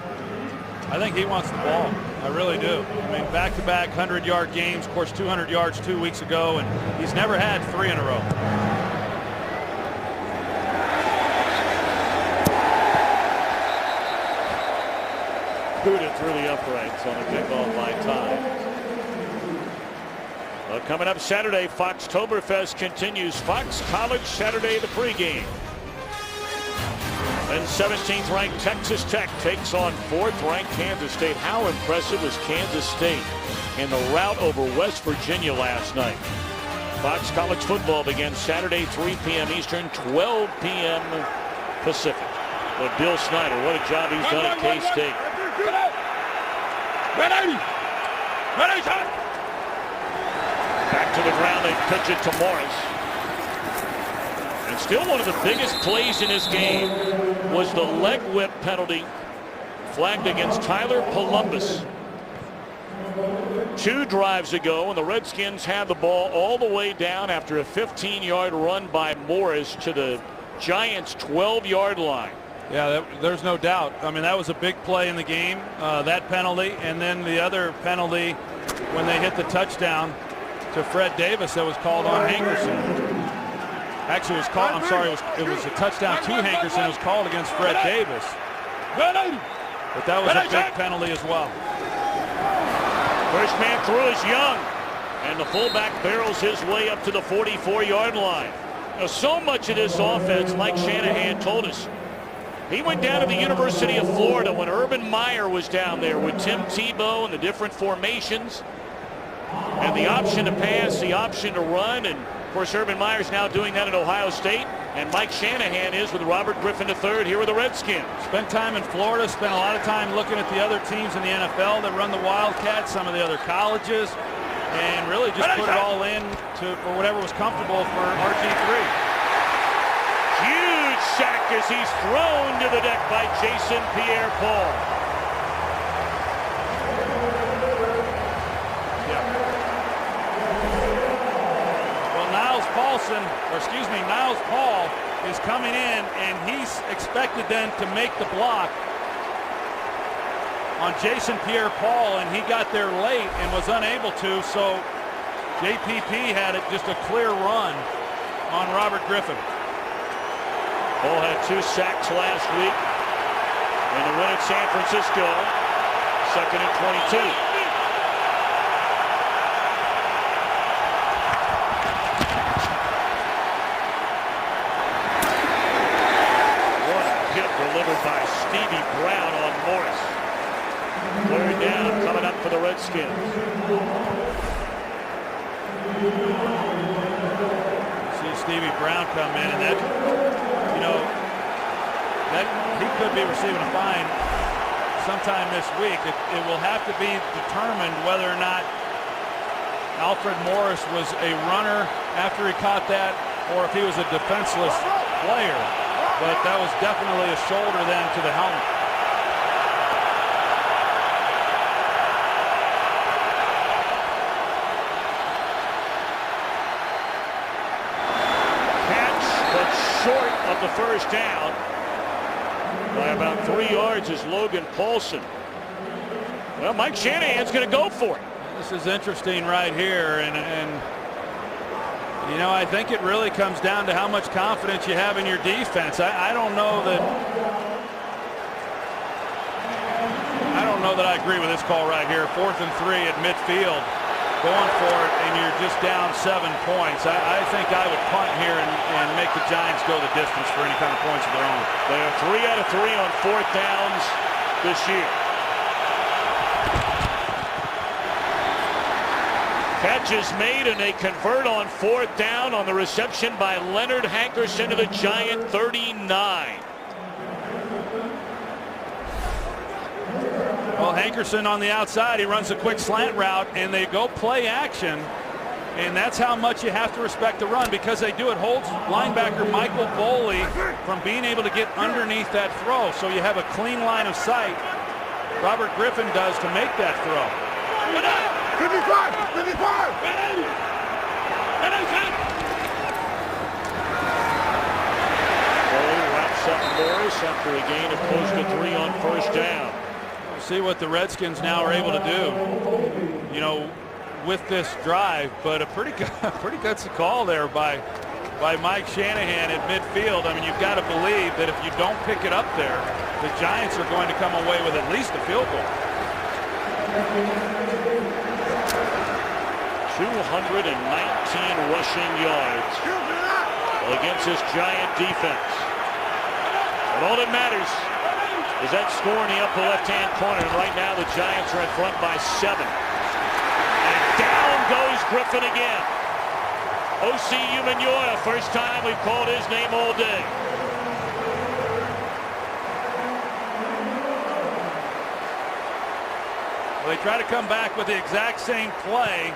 I think he wants the ball. I really do. I mean, back-to-back 100-yard games. Of course, 200 yards 2 weeks ago, and he's never had 3 in a row. Booted through the uprights on the kickoff by time. Well, coming up Saturday, Foxtoberfest continues. Fox College Saturday, the pregame. Then 17th ranked Texas Tech takes on 4th ranked Kansas State. How impressive was Kansas State in the rout over West Virginia last night? Fox College football begins Saturday 3 p.m. Eastern, 12 p.m. Pacific. But Bill Snyder, what a job he's done at K-State. Back to the ground, they pitch it to Morris. And still one of the biggest plays in this game was the leg whip penalty flagged against Tyler Columbus 2 drives ago, and the Redskins had the ball all the way down after a 15-yard run by Morris to the Giants' 12-yard line. Yeah, there's no doubt. I mean, that was a big play in the game, that penalty, and then the other penalty when they hit the touchdown to Fred Davis that was called on Hankerson. Actually, it was called. I'm sorry, it was a touchdown to Hankerson. It was called against Fred Davis. But that was a big penalty as well. First man through is Young, and the fullback barrels his way up to the 44-yard line. Now, so much of this offense, like Shanahan told us, he went down to the University of Florida when Urban Meyer was down there with Tim Tebow and the different formations and the option to pass, the option to run, and of course Urban Meyer's now doing that at Ohio State, and Mike Shanahan is with Robert Griffin III here with the Redskins. Spent time in Florida, spent a lot of time looking at the other teams in the NFL that run the Wildcats, some of the other colleges, and really just put it all in for whatever was comfortable for RG3. Huge sack as he's thrown to the deck by Jason Pierre-Paul. Niles Paul is coming in, and he's expected then to make the block on Jason Pierre-Paul, and he got there late and was unable to, so JPP had just a clear run on Robert Griffin. Paul had 2 sacks last week in the win at San Francisco, 2nd and 22. Delivered by Stevie Brown on Morris. 3rd down coming up for the Redskins. See Stevie Brown come in, and that, that he could be receiving a fine sometime this week. It will have to be determined whether or not Alfred Morris was a runner after he caught that, or if he was a defenseless player. But that was definitely a shoulder then to the helmet. Catch, but short of the first down. By about 3 yards is Logan Paulson. Well, Mike Shanahan's going to go for it. This is interesting right here, and you know, I think it really comes down to how much confidence you have in your defense. I don't know that I agree with this call right here. 4th and 3 at midfield, going for it, and you're just down 7 points. I think I would punt here and make the Giants go the distance for any kind of points of their own. They are 3 out of 3 on 4th downs this year. Catch is made, and they convert on 4th down on the reception by Leonard Hankerson to the Giant 39. Well, Hankerson on the outside, he runs a quick slant route, and they go play action, and that's how much you have to respect the run, because they do. It holds linebacker Michael Boley from being able to get underneath that throw, so you have a clean line of sight. Robert Griffin does to make that throw. 55! 55! Boley wraps up Morris after a gain of close to 3 on 1st down. See what the Redskins now are able to do, you know, with this drive, but a pretty good call there by Mike Shanahan at midfield. I mean, you've got to believe that if you don't pick it up there, the Giants are going to come away with at least a field goal. 219 rushing yards against this Giant defense. But all that matters is that score in the upper left-hand corner. And right now the Giants are in front by 7. And down goes Griffin again. O.C. Umenyoa, first time we've called his name all day. Well, they try to come back with the exact same play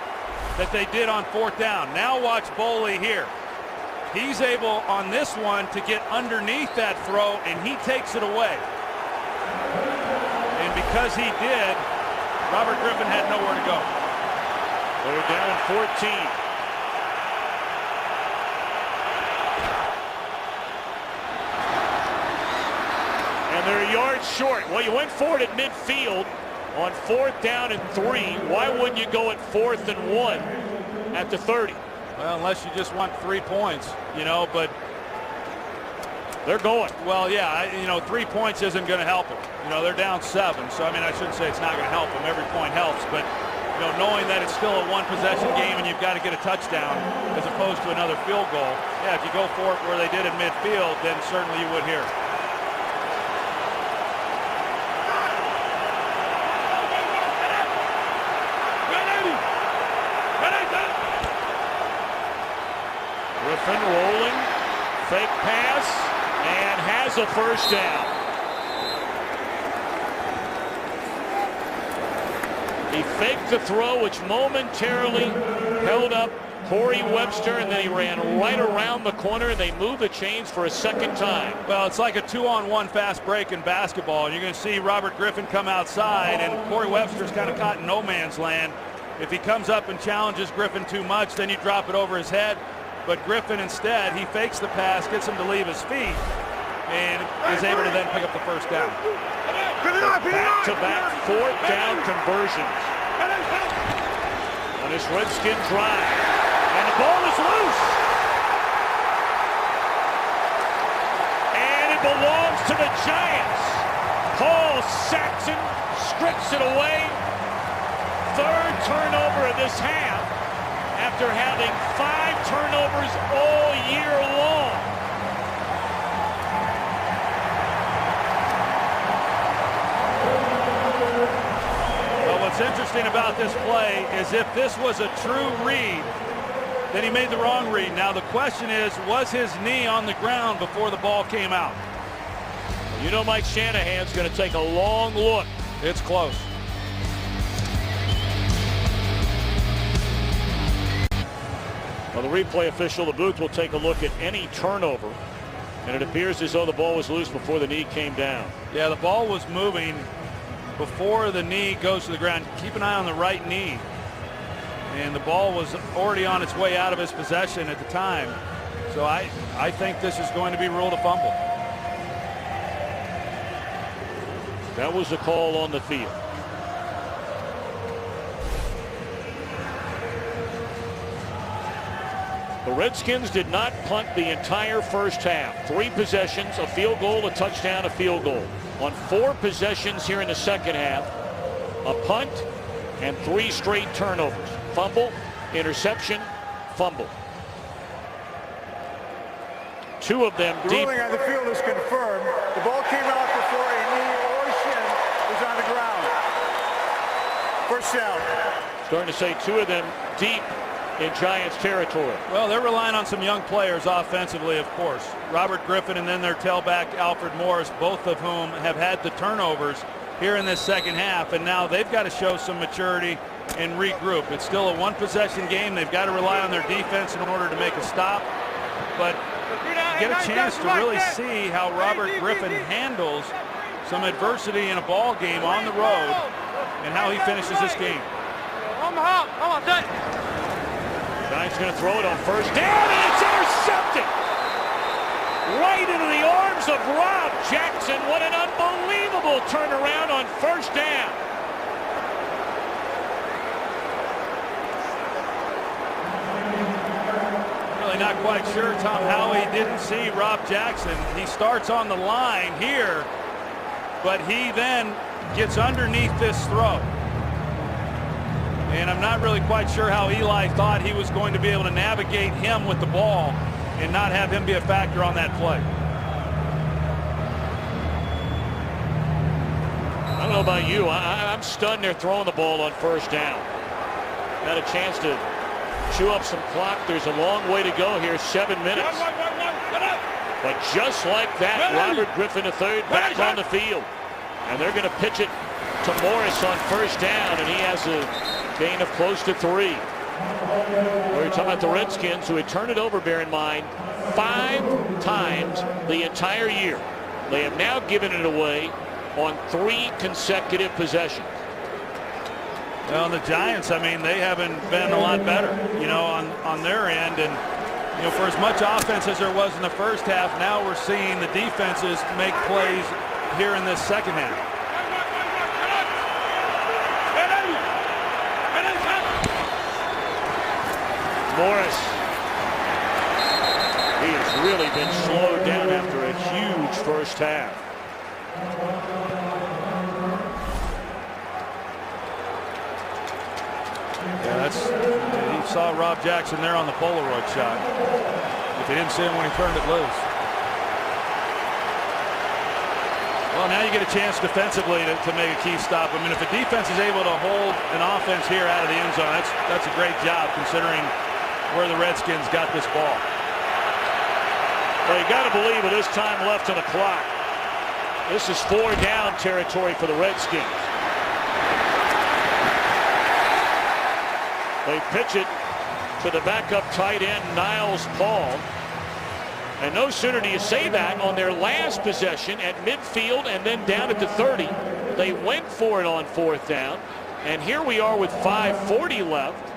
that they did on 4th down. Now watch Boley here. He's able on this one to get underneath that throw, and he takes it away. And because he did, Robert Griffin had nowhere to go. They're down 14. And they're a yard short. Well, you went for it at midfield on 4th down and 3. Why wouldn't you go at 4th and 1 at the 30? Well, unless you just want 3 points, you know, but they're going. Well, yeah, you know, 3 points isn't going to help them. You know, they're down 7, so I mean, I shouldn't say it's not going to help them. Every point helps, but you know, knowing that it's still a 1-possession game and you've got to get a touchdown as opposed to another field goal, yeah, if you go for it where they did in midfield, then certainly you would here. Griffin rolling, fake pass, and has a first down. He faked the throw, which momentarily held up Corey Webster, and then he ran right around the corner, and they moved the chains for a second time. Well, it's like a 2-on-1 fast break in basketball, and you're going to see Robert Griffin come outside, and Corey Webster's kind of caught in no man's land. If he comes up and challenges Griffin too much, then you drop it over his head. But Griffin instead, he fakes the pass, gets him to leave his feet, and is able to then pick up the first down. Back-to-back 4th down conversions on this Redskin drive. And the ball is loose. And it belongs to the Giants. Paul Saxon strips it away. 3rd turnover of this half after having 5 turnovers all year long. Well, what's interesting about this play is if this was a true read, then he made the wrong read. Now the question is, was his knee on the ground before the ball came out? You know Mike Shanahan's going to take a long look. It's close. Well, the replay official, the booth, will take a look at any turnover, and it appears as though the ball was loose before the knee came down. Yeah, the ball was moving before the knee goes to the ground. Keep an eye on the right knee. And the ball was already on its way out of his possession at the time. So I think this is going to be ruled a fumble. That was the call on the field. The Redskins did not punt the entire first half. 3 possessions, a field goal, a touchdown, a field goal. On 4 possessions here in the second half, a punt and 3 straight turnovers. Fumble, interception, fumble. 2 of them The deep. ruling on the field is confirmed. The ball came out before a knee or shin was on the ground. First down. Starting to say 2 of them deep in Giants territory. Well, they're relying on some young players offensively, of course. Robert Griffin and then their tailback Alfred Morris, both of whom have had the turnovers here in this second half, and now they've got to show some maturity and regroup. It's still a 1-possession game. They've got to rely on their defense in order to make a stop, but get a chance to really see how Robert Griffin handles some adversity in a ball game on the road and how he finishes this game. Giants going to throw it on first down, and it's intercepted. Right into the arms of Rob Jackson. What an unbelievable turnaround on first down. Really not quite sure, Tom, how he didn't see Rob Jackson. He starts on the line here, but he then gets underneath this throw. And I'm not really quite sure how Eli thought he was going to be able to navigate him with the ball and not have him be a factor on that play. I don't know about you. I'm stunned they're throwing the ball on first down. Got a chance to chew up some clock. There's a long way to go here, 7 minutes. But just like that, Robert Griffin III back on the field. And they're going to pitch it to Morris on first down, and he has a gain of close to 3. We're talking about the Redskins, who had turned it over, bear in mind, 5 times the entire year. They have now given it away on 3 consecutive possessions. Well, the Giants, I mean, they haven't been a lot better, you know, on their end. And, you know, for as much offense as there was in the first half, now we're seeing the defenses make plays here in this second half. Morris. He has really been slowed down after a huge first half. Yeah, he saw Rob Jackson there on the Polaroid shot. If he didn't see him when he turned it loose. Well, now you get a chance defensively to make a key stop. I mean, if the defense is able to hold an offense here out of the end zone, that's a great job considering where the Redskins got this ball. Well, you got to believe with this time left on the clock, this is 4 down territory for the Redskins. They pitch it to the backup tight end, Niles Paul. And no sooner do you say that, on their last possession at midfield and then down at the 30, they went for it on 4th down. And here we are with 5:40 left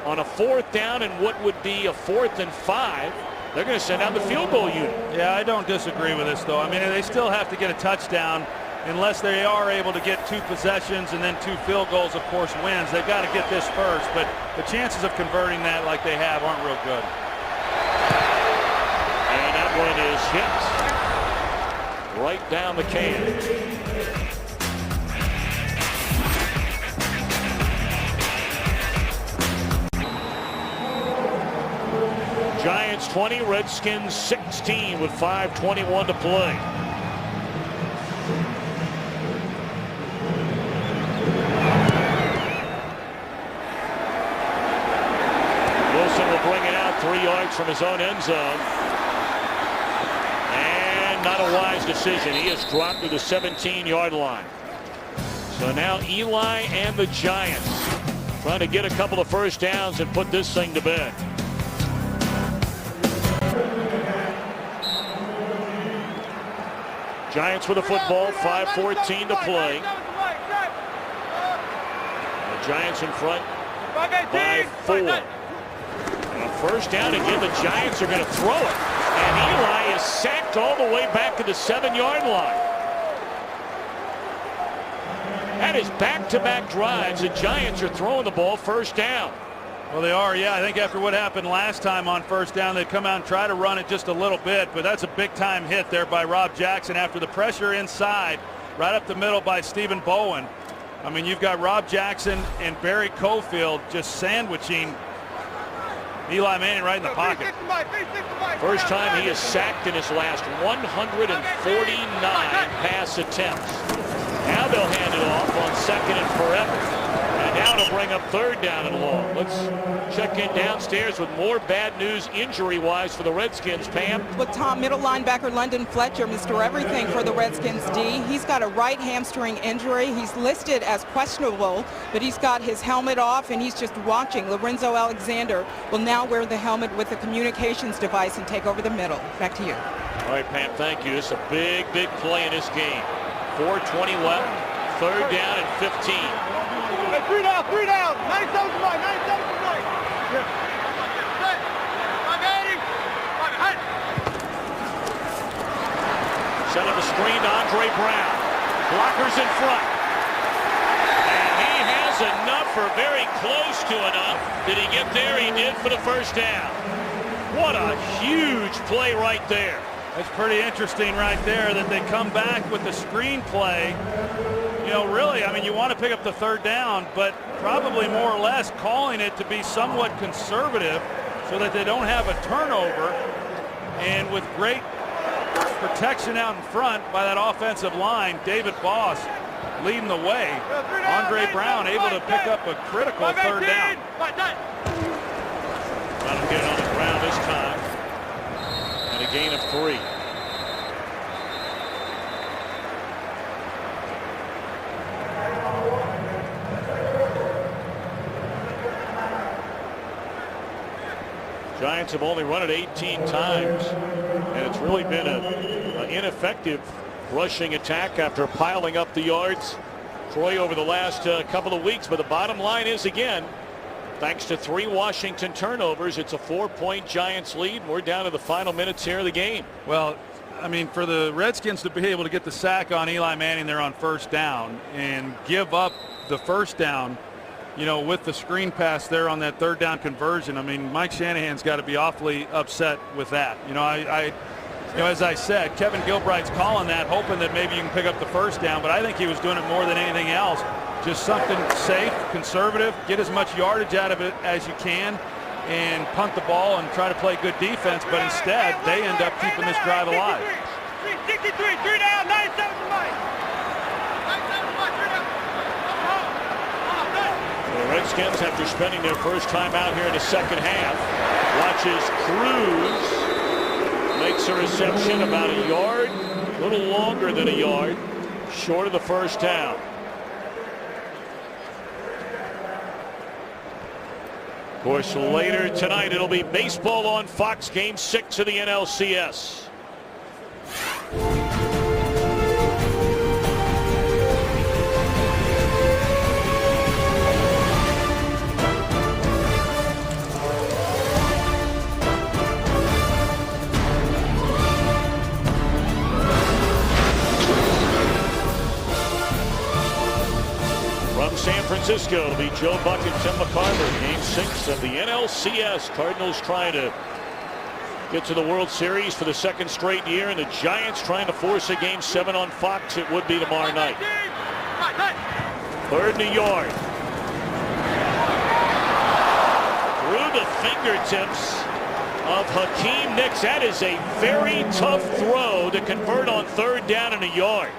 on a 4th down and what would be a 4th and 5. They're going to send out the field goal unit. Yeah, I don't disagree with this, though. I mean, they still have to get a touchdown unless they are able to get 2 possessions and then 2 field goals, of course, wins. They've got to get this first, but the chances of converting that like they have aren't real good. And that one is hit right down the can. Giants 20, Redskins 16 with 5:21 to play. Wilson will bring it out 3 yards from his own end zone. And not a wise decision. He is dropped to the 17-yard line. So now Eli and the Giants trying to get a couple of first downs and put this thing to bed. Giants with the football, 5:14 to play. The Giants in front by 4. And a First down again. The Giants are going to throw it. And Eli is sacked all the way back to the 7-yard line. That is back-to-back drives. The Giants are throwing the ball first down. Well, they are, yeah. I think after what happened last time on first down, they come out and try to run it just a little bit, but that's a big-time hit there by Rob Jackson after the pressure inside, right up the middle by Stephen Bowen. I mean, you've got Rob Jackson and Barry Cofield just sandwiching Eli Manning right in the pocket. First time he is sacked in his last 149 pass attempts. Now they'll hand it off on second and forever. And now to bring up third down and long. Let's check in downstairs with more bad news injury-wise for the Redskins, Pam. With Tom, middle linebacker London Fletcher, Mr. Everything for the Redskins D. He's got a right hamstring injury. He's listed as questionable, but he's got his helmet off and he's just watching. Lorenzo Alexander will now wear the helmet with the communications device and take over the middle. Back to you. All right, Pam, thank you. This is a big play in this game. 4:20 left, third down and 15. Hey, three down. 97 to right, 97 to right. Set up a screen to Andre Brown. Blockers in front. And he has enough, or very close to enough. Did he get there? He did for the first down. What a huge play right there. That's pretty interesting right there that they come back with the screen play. You know, really, I mean, you want to pick up the third down, but probably more or less calling it to be somewhat conservative so that they don't have a turnover. And with great protection out in front by that offensive line, David Boss leading the way. Andre Brown able to pick up a critical third down. Trying to get it on the ground this time. And a gain of 3. Giants have only run it 18 times, and it's really been an ineffective rushing attack after piling up the yards, Troy, over the last couple of weeks. But the bottom line is, again, thanks to 3 Washington turnovers, it's a 4-point Giants lead. We're down to the final minutes here of the game. Well, I mean, for the Redskins to be able to get the sack on Eli Manning there on first down and give up the first down, you know, with the screen pass there on that third down conversion, I mean, Mike Shanahan's got to be awfully upset with that. You know, you know, as I said, Kevin Gilbride's calling that, hoping that maybe you can pick up the first down, but I think he was doing it more than anything else. Just something safe, conservative, get as much yardage out of it as you can, and punt the ball and try to play good defense, but instead, they end up keeping this drive alive. 63, 3 down, 97 to right. The Redskins, after spending their first time out here in the second half, watches Cruz makes a reception about a yard, a little longer than a yard, short of the first down. Of course, later tonight it'll be baseball on Fox, Game 6 of the NLCS. San Francisco, it'll be Joe Buck and Tim McCarver. Game 6 of the NLCS. Cardinals trying to get to the World Series for the second straight year, and the Giants trying to force a Game 7 on Fox. It would be tomorrow night. Third and a yard. Through the fingertips of Hakeem Nicks. That is a very tough throw to convert on third down and a yard.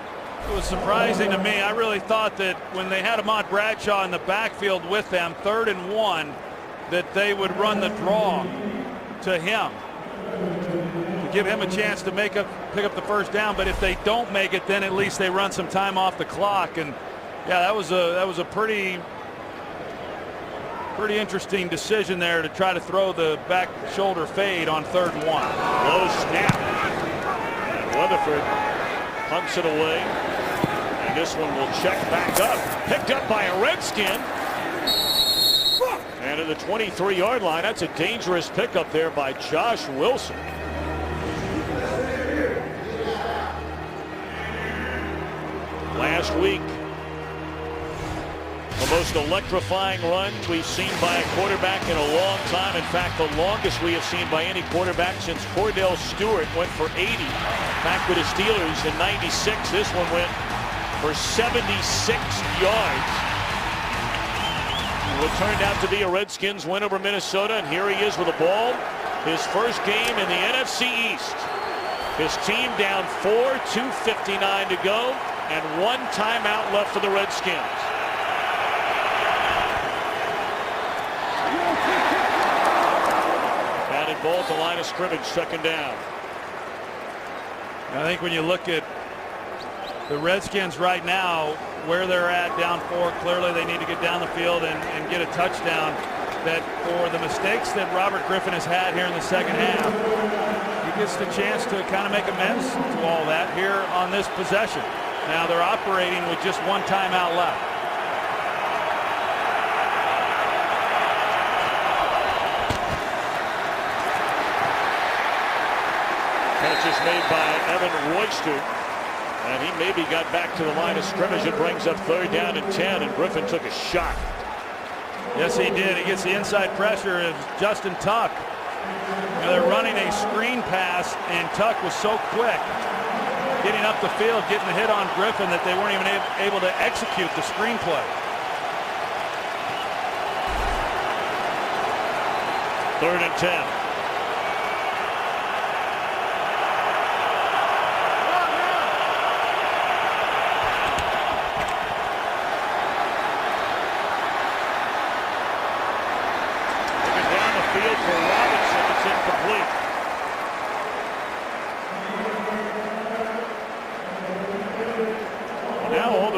It was surprising to me. I really thought that when they had Ahmad Bradshaw in the backfield with them, 3rd and 1, that they would run the draw to him to give him a chance to pick up the first down. But if they don't make it, then at least they run some time off the clock. And yeah, that was a pretty interesting decision there to try to throw the back shoulder fade on 3rd and 1. Low snap. And Weatherford punts it away. And this one will check back up. Picked up by a Redskin. And at the 23-yard line, that's a dangerous pickup there by Josh Wilson. Last week, the most electrifying run we've seen by a quarterback in a long time. In fact, the longest we have seen by any quarterback since Cordell Stewart went for 80 back with the Steelers in '96. This one went for 76 yards. What turned out to be a Redskins win over Minnesota, and here he is with the ball. His first game in the NFC East. His team down 4, 2:59 to go, and one timeout left for the Redskins. Batted ball at the line of scrimmage, second down. I think when you look at the Redskins right now, where they're at, down 4, clearly they need to get down the field and get a touchdown. That for the mistakes that Robert Griffin has had here in the second half, he gets the chance to kind of make amends to all that here on this possession. Now they're operating with just one timeout left. Catch is made by Evan Royster. And he maybe got back to the line of scrimmage. It brings up third down and 10, and Griffin took a shot. Yes, he did. He gets the inside pressure of Justin Tuck. They're running a screen pass, and Tuck was so quick getting up the field, getting the hit on Griffin, that they weren't even able to execute the screenplay. Third and 10.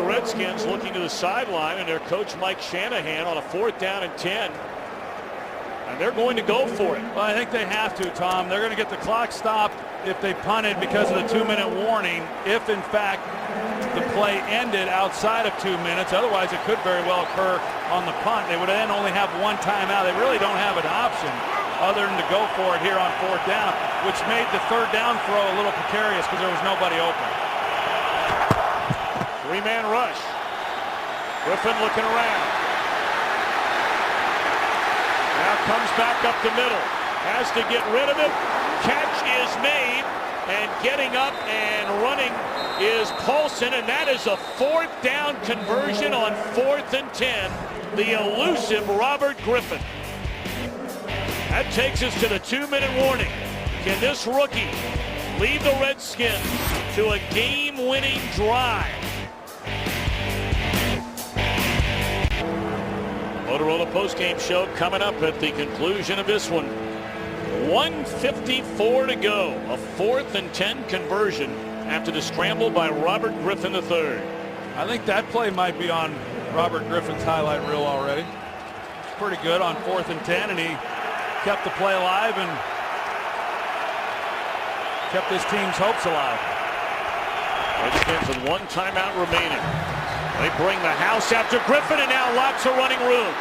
Redskins looking to the sideline, and their coach Mike Shanahan on a 4th down and 10, and they're going to go for it. Well, I think they have to, Tom. They're going to get the clock stopped if they punted because of the 2-minute warning, if in fact the play ended outside of 2 minutes. Otherwise it could very well occur on the punt. They would then only have one timeout. They really don't have an option other than to go for it here on 4th down, which made the 3rd down throw a little precarious because there was nobody open. 3-man rush. Griffin looking around. Now comes back up the middle. Has to get rid of it. Catch is made. And getting up and running is Paulson. And that is a 4th down conversion on 4th and 10. The elusive Robert Griffin. That takes us to the 2-minute warning. Can this rookie lead the Redskins to a game-winning drive? Motorola postgame show coming up at the conclusion of this one. 1:54 to go. A 4th and 10 conversion after the scramble by Robert Griffin III. I think that play might be on Robert Griffin's highlight reel already. It's pretty good on 4th and 10, and he kept the play alive and kept his team's hopes alive. Redskins with one timeout remaining. They bring the house after Griffin, and now lots of running room.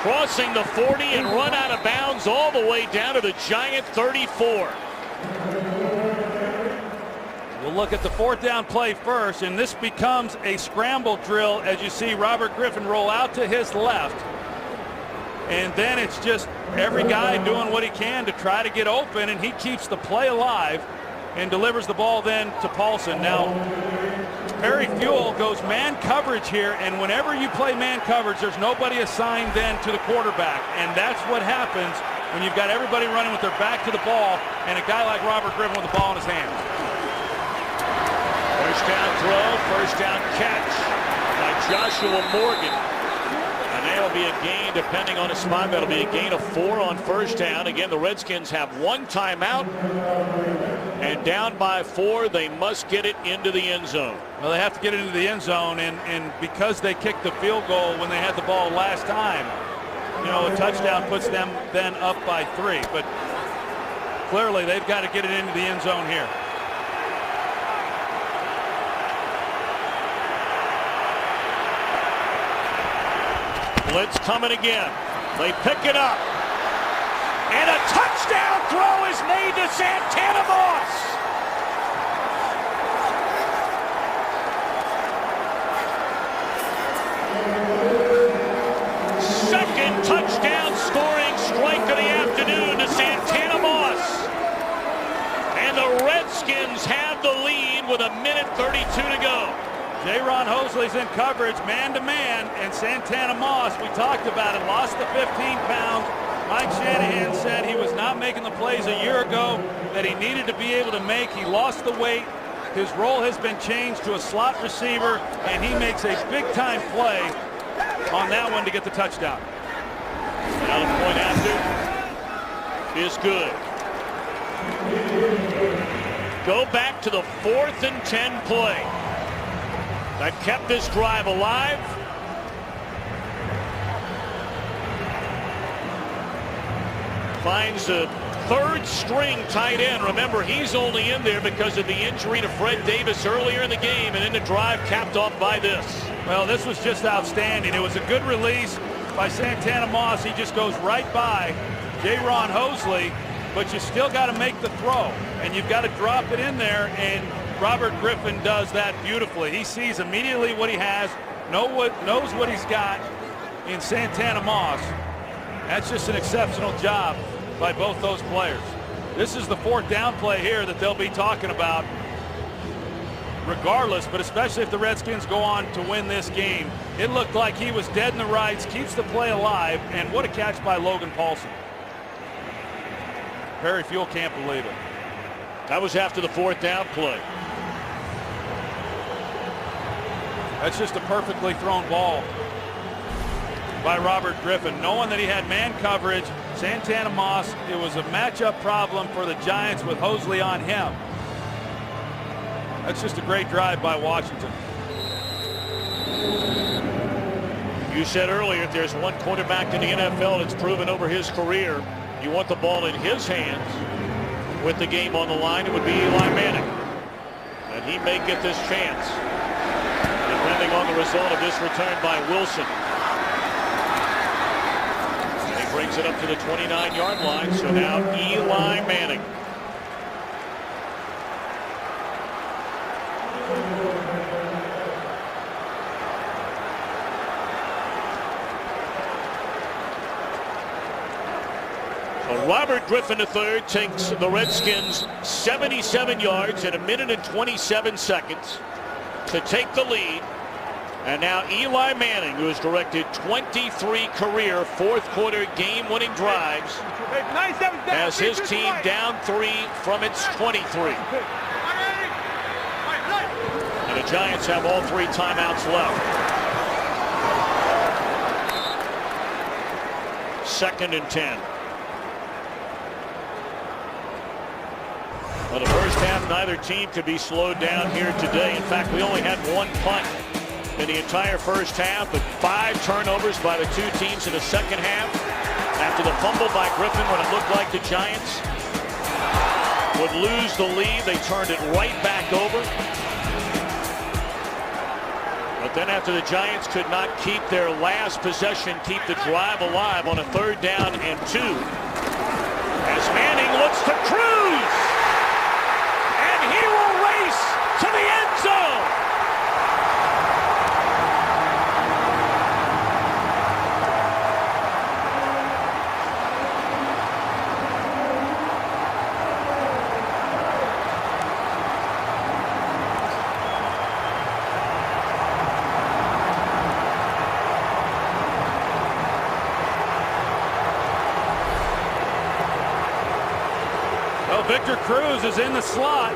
Crossing the 40 and run out of bounds all the way down to the Giant 34. We'll look at the 4th down play first, and this becomes a scramble drill as you see Robert Griffin roll out to his left. And then it's just every guy doing what he can to try to get open, and he keeps the play alive and delivers the ball then to Paulson. Now, Perry Fuel goes man coverage here, and whenever you play man coverage, there's nobody assigned then to the quarterback, and that's what happens when you've got everybody running with their back to the ball and a guy like Robert Griffin with the ball in his hands. First down throw, first down catch by Joshua Morgan. And that'll be a gain, depending on the spot, that'll be a gain of 4 on first down. Again, the Redskins have one timeout, and down by 4, they must get it into the end zone. Well, they have to get it into the end zone, and because they kicked the field goal when they had the ball last time, you know, a touchdown puts them then up by 3. But clearly, they've got to get it into the end zone here. Blitz coming again. They pick it up. And a touchdown throw is made to Santana Moss. Second touchdown scoring strike of the afternoon to Santana Moss. And the Redskins have the lead with 1:32 to go. J-Ron Hosley's in coverage, man-to-man, and Santana Moss, we talked about it, lost the 15 pounds. Mike Shanahan said he was not making the plays a year ago that he needed to be able to make. He lost the weight. His role has been changed to a slot receiver, and he makes a big-time play on that one to get the touchdown. Now the point after is good. Go back to the 4th and 10 play. That kept this drive alive. Finds a third string tight end. Remember, he's only in there because of the injury to Fred Davis earlier in the game, and then the drive capped off by this. Well, this was just outstanding. It was a good release by Santana Moss. He just goes right by J-Ron Hosley, but you still got to make the throw, and you've got to drop it in there, and Robert Griffin does that beautifully. He sees immediately what he has, knows what he's got in Santana Moss. That's just an exceptional job by both those players. This is the 4th down play here that they'll be talking about regardless, but especially if the Redskins go on to win this game. It looked like he was dead in the rights, keeps the play alive, and what a catch by Logan Paulson. Perry Fuel can't believe it. That was after the 4th down play. That's just a perfectly thrown ball by Robert Griffin, knowing that he had man coverage. Santana Moss, it was a matchup problem for the Giants with Hosley on him. That's just a great drive by Washington. You said earlier, if there's one quarterback in the NFL that's proven over his career, you want the ball in his hands with the game on the line, it would be Eli Manning. And he may get this chance, depending on the result of this return by Wilson. He brings it up to the 29-yard line, so now Eli Manning. Robert Griffin III takes the Redskins 77 yards in 1:27 to take the lead. And now Eli Manning, who has directed 23 career 4th quarter game-winning drives, has his team down 3 from its 23. And the Giants have all 3 timeouts left. 2nd and 10. Well, the first half, neither team could be slowed down here today. In fact, we only had 1 punt in the entire first half, but 5 turnovers by the 2 teams in the second half. After the fumble by Griffin, when it looked like the Giants would lose the lead, they turned it right back over. But then after the Giants could not keep their last possession, keep the drive alive on a 3rd down and 2, as Manning looks to Cruz. He will race to the end zone. Well, Victor Cruz is in the slot,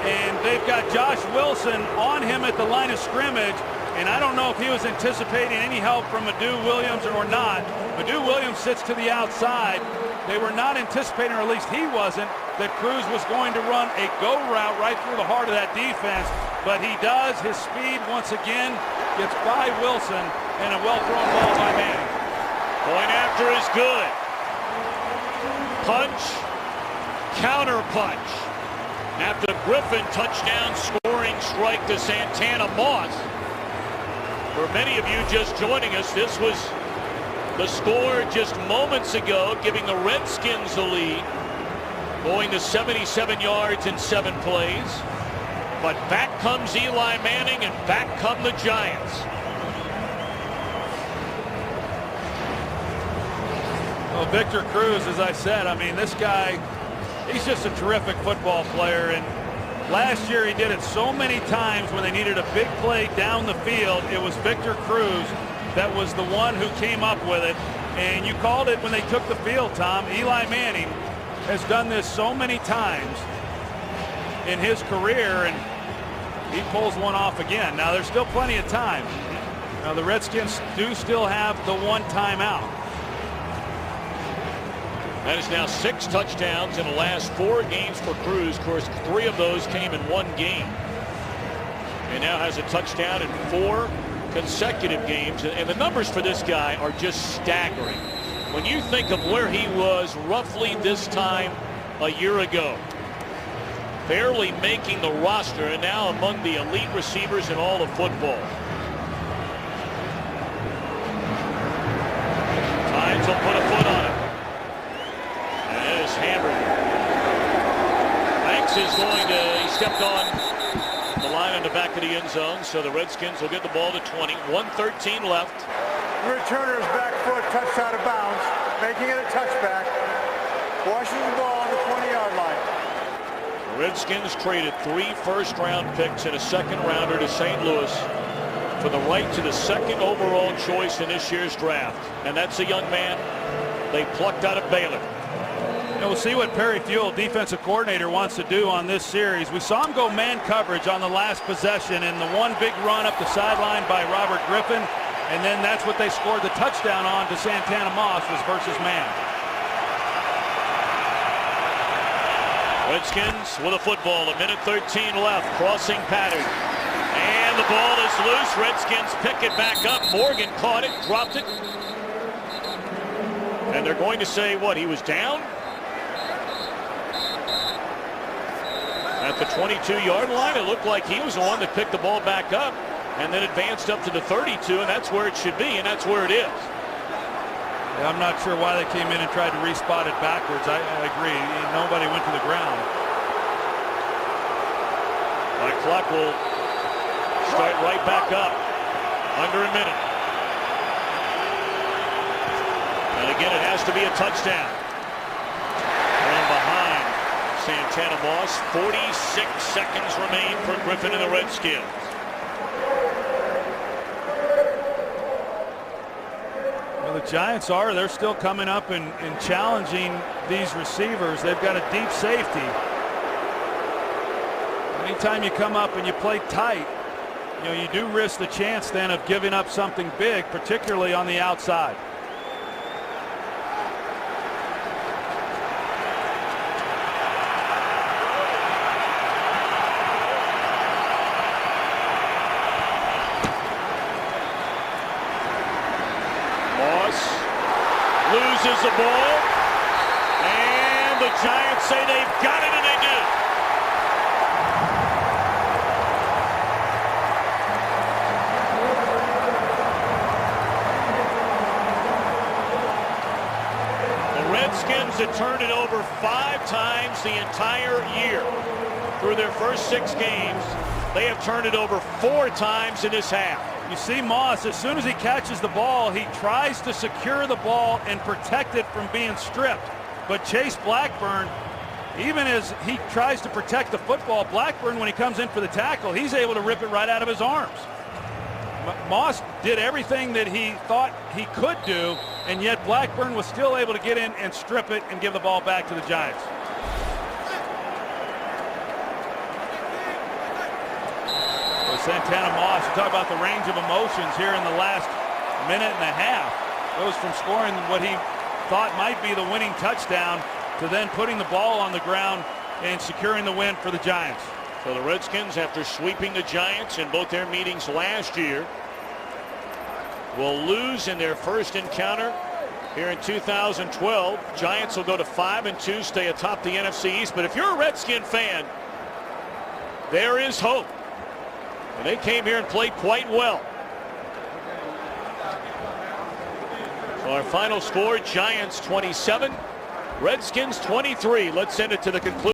and they've got Josh Wilson on him at the line of scrimmage, and I don't know if he was anticipating any help from Adu Williams or not. Adu Williams sits to the outside. They were not anticipating, or at least he wasn't, that Cruz was going to run a go route right through the heart of that defense, but he does. His speed once again gets by Wilson, and a well-thrown ball by Manning. Point after is good. Punch, counter punch. After Griffin, touchdown scoring strike to Santana Moss. For many of you just joining us, this was The score just moments ago giving the Redskins the lead, going to 77 yards in 7 plays. But back comes Eli Manning and back come the Giants. Well, Victor Cruz, as I said, I mean, this guy, he's just a terrific football player. And last year he did it so many times when they needed a big play down the field. It was Victor Cruz that was the one who came up with it. And you called it when they took the field, Tom. Eli Manning has done this so many times in his career, and he pulls one off again. Now, there's still plenty of time. Now, the Redskins do still have the 1 timeout. That is now 6 touchdowns in the last 4 games for Cruz. Of course, 3 of those came in 1 game. And now has a touchdown in 4 consecutive games. And the numbers for this guy are just staggering. When you think of where he was roughly this time a year ago, barely making the roster and now among the elite receivers in all of football. Hines will put a foot on it. And it is hammered. Banks is going to, he stepped on the line in the back of the end zone, so the Redskins will get the ball to 20. 1:13 left. Returner's back foot touched out of bounds, making it a touchback. Washington ball on the 20-yard line. The Redskins traded 3 first-round picks and a second-rounder to St. Louis for the right to the 2nd overall choice in this year's draft. And that's a young man they plucked out of Baylor. And we'll see what Perry Fuel, defensive coordinator, wants to do on this series. We saw him go man coverage on the last possession in the one big run up the sideline by Robert Griffin. And then that's what they scored the touchdown on to Santana Moss, was versus man. Redskins with a football, 1:13 left, crossing pattern. And the ball is loose. Redskins pick it back up. Morgan caught it, dropped it. And they're going to say, what, he was down? At the 22-yard line, it looked like he was the one that picked the ball back up and then advanced up to the 32, and that's where it should be, and that's where it is. Yeah, I'm not sure why they came in and tried to respot it backwards. I agree. Nobody went to the ground. The clock will start right back up. Under a minute. And again, it has to be a touchdown. From behind Santana Moss. 46 seconds remain for Griffin and the Redskins. The Giants they're still coming up and challenging these receivers. They've got a deep safety. Anytime you come up and you play tight, you do risk the chance then of giving up something big, particularly on the outside. Loses the ball, and the Giants say they've got it, and they do. The Redskins had turned it over 5 times the entire year. Through their first 6 games, they have turned it over 4 times in this half. You see Moss, as soon as he catches the ball, he tries to secure the ball and protect it from being stripped. But Chase Blackburn, even as he tries to protect the football, Blackburn, when he comes in for the tackle, he's able to rip it right out of his arms. Moss did everything that he thought he could do, and yet Blackburn was still able to get in and strip it and give the ball back to the Giants. Santana Moss, you talk about the range of emotions here in the last minute and a half. Goes from scoring what he thought might be the winning touchdown to then putting the ball on the ground and securing the win for the Giants. So the Redskins, after sweeping the Giants in both their meetings last year, will lose in their first encounter here in 2012. Giants will go to 5-2, stay atop the NFC East. But if you're a Redskin fan, there is hope. And they came here and played quite well. Our final score, Giants 27, Redskins 23. Let's send it to the conclusion.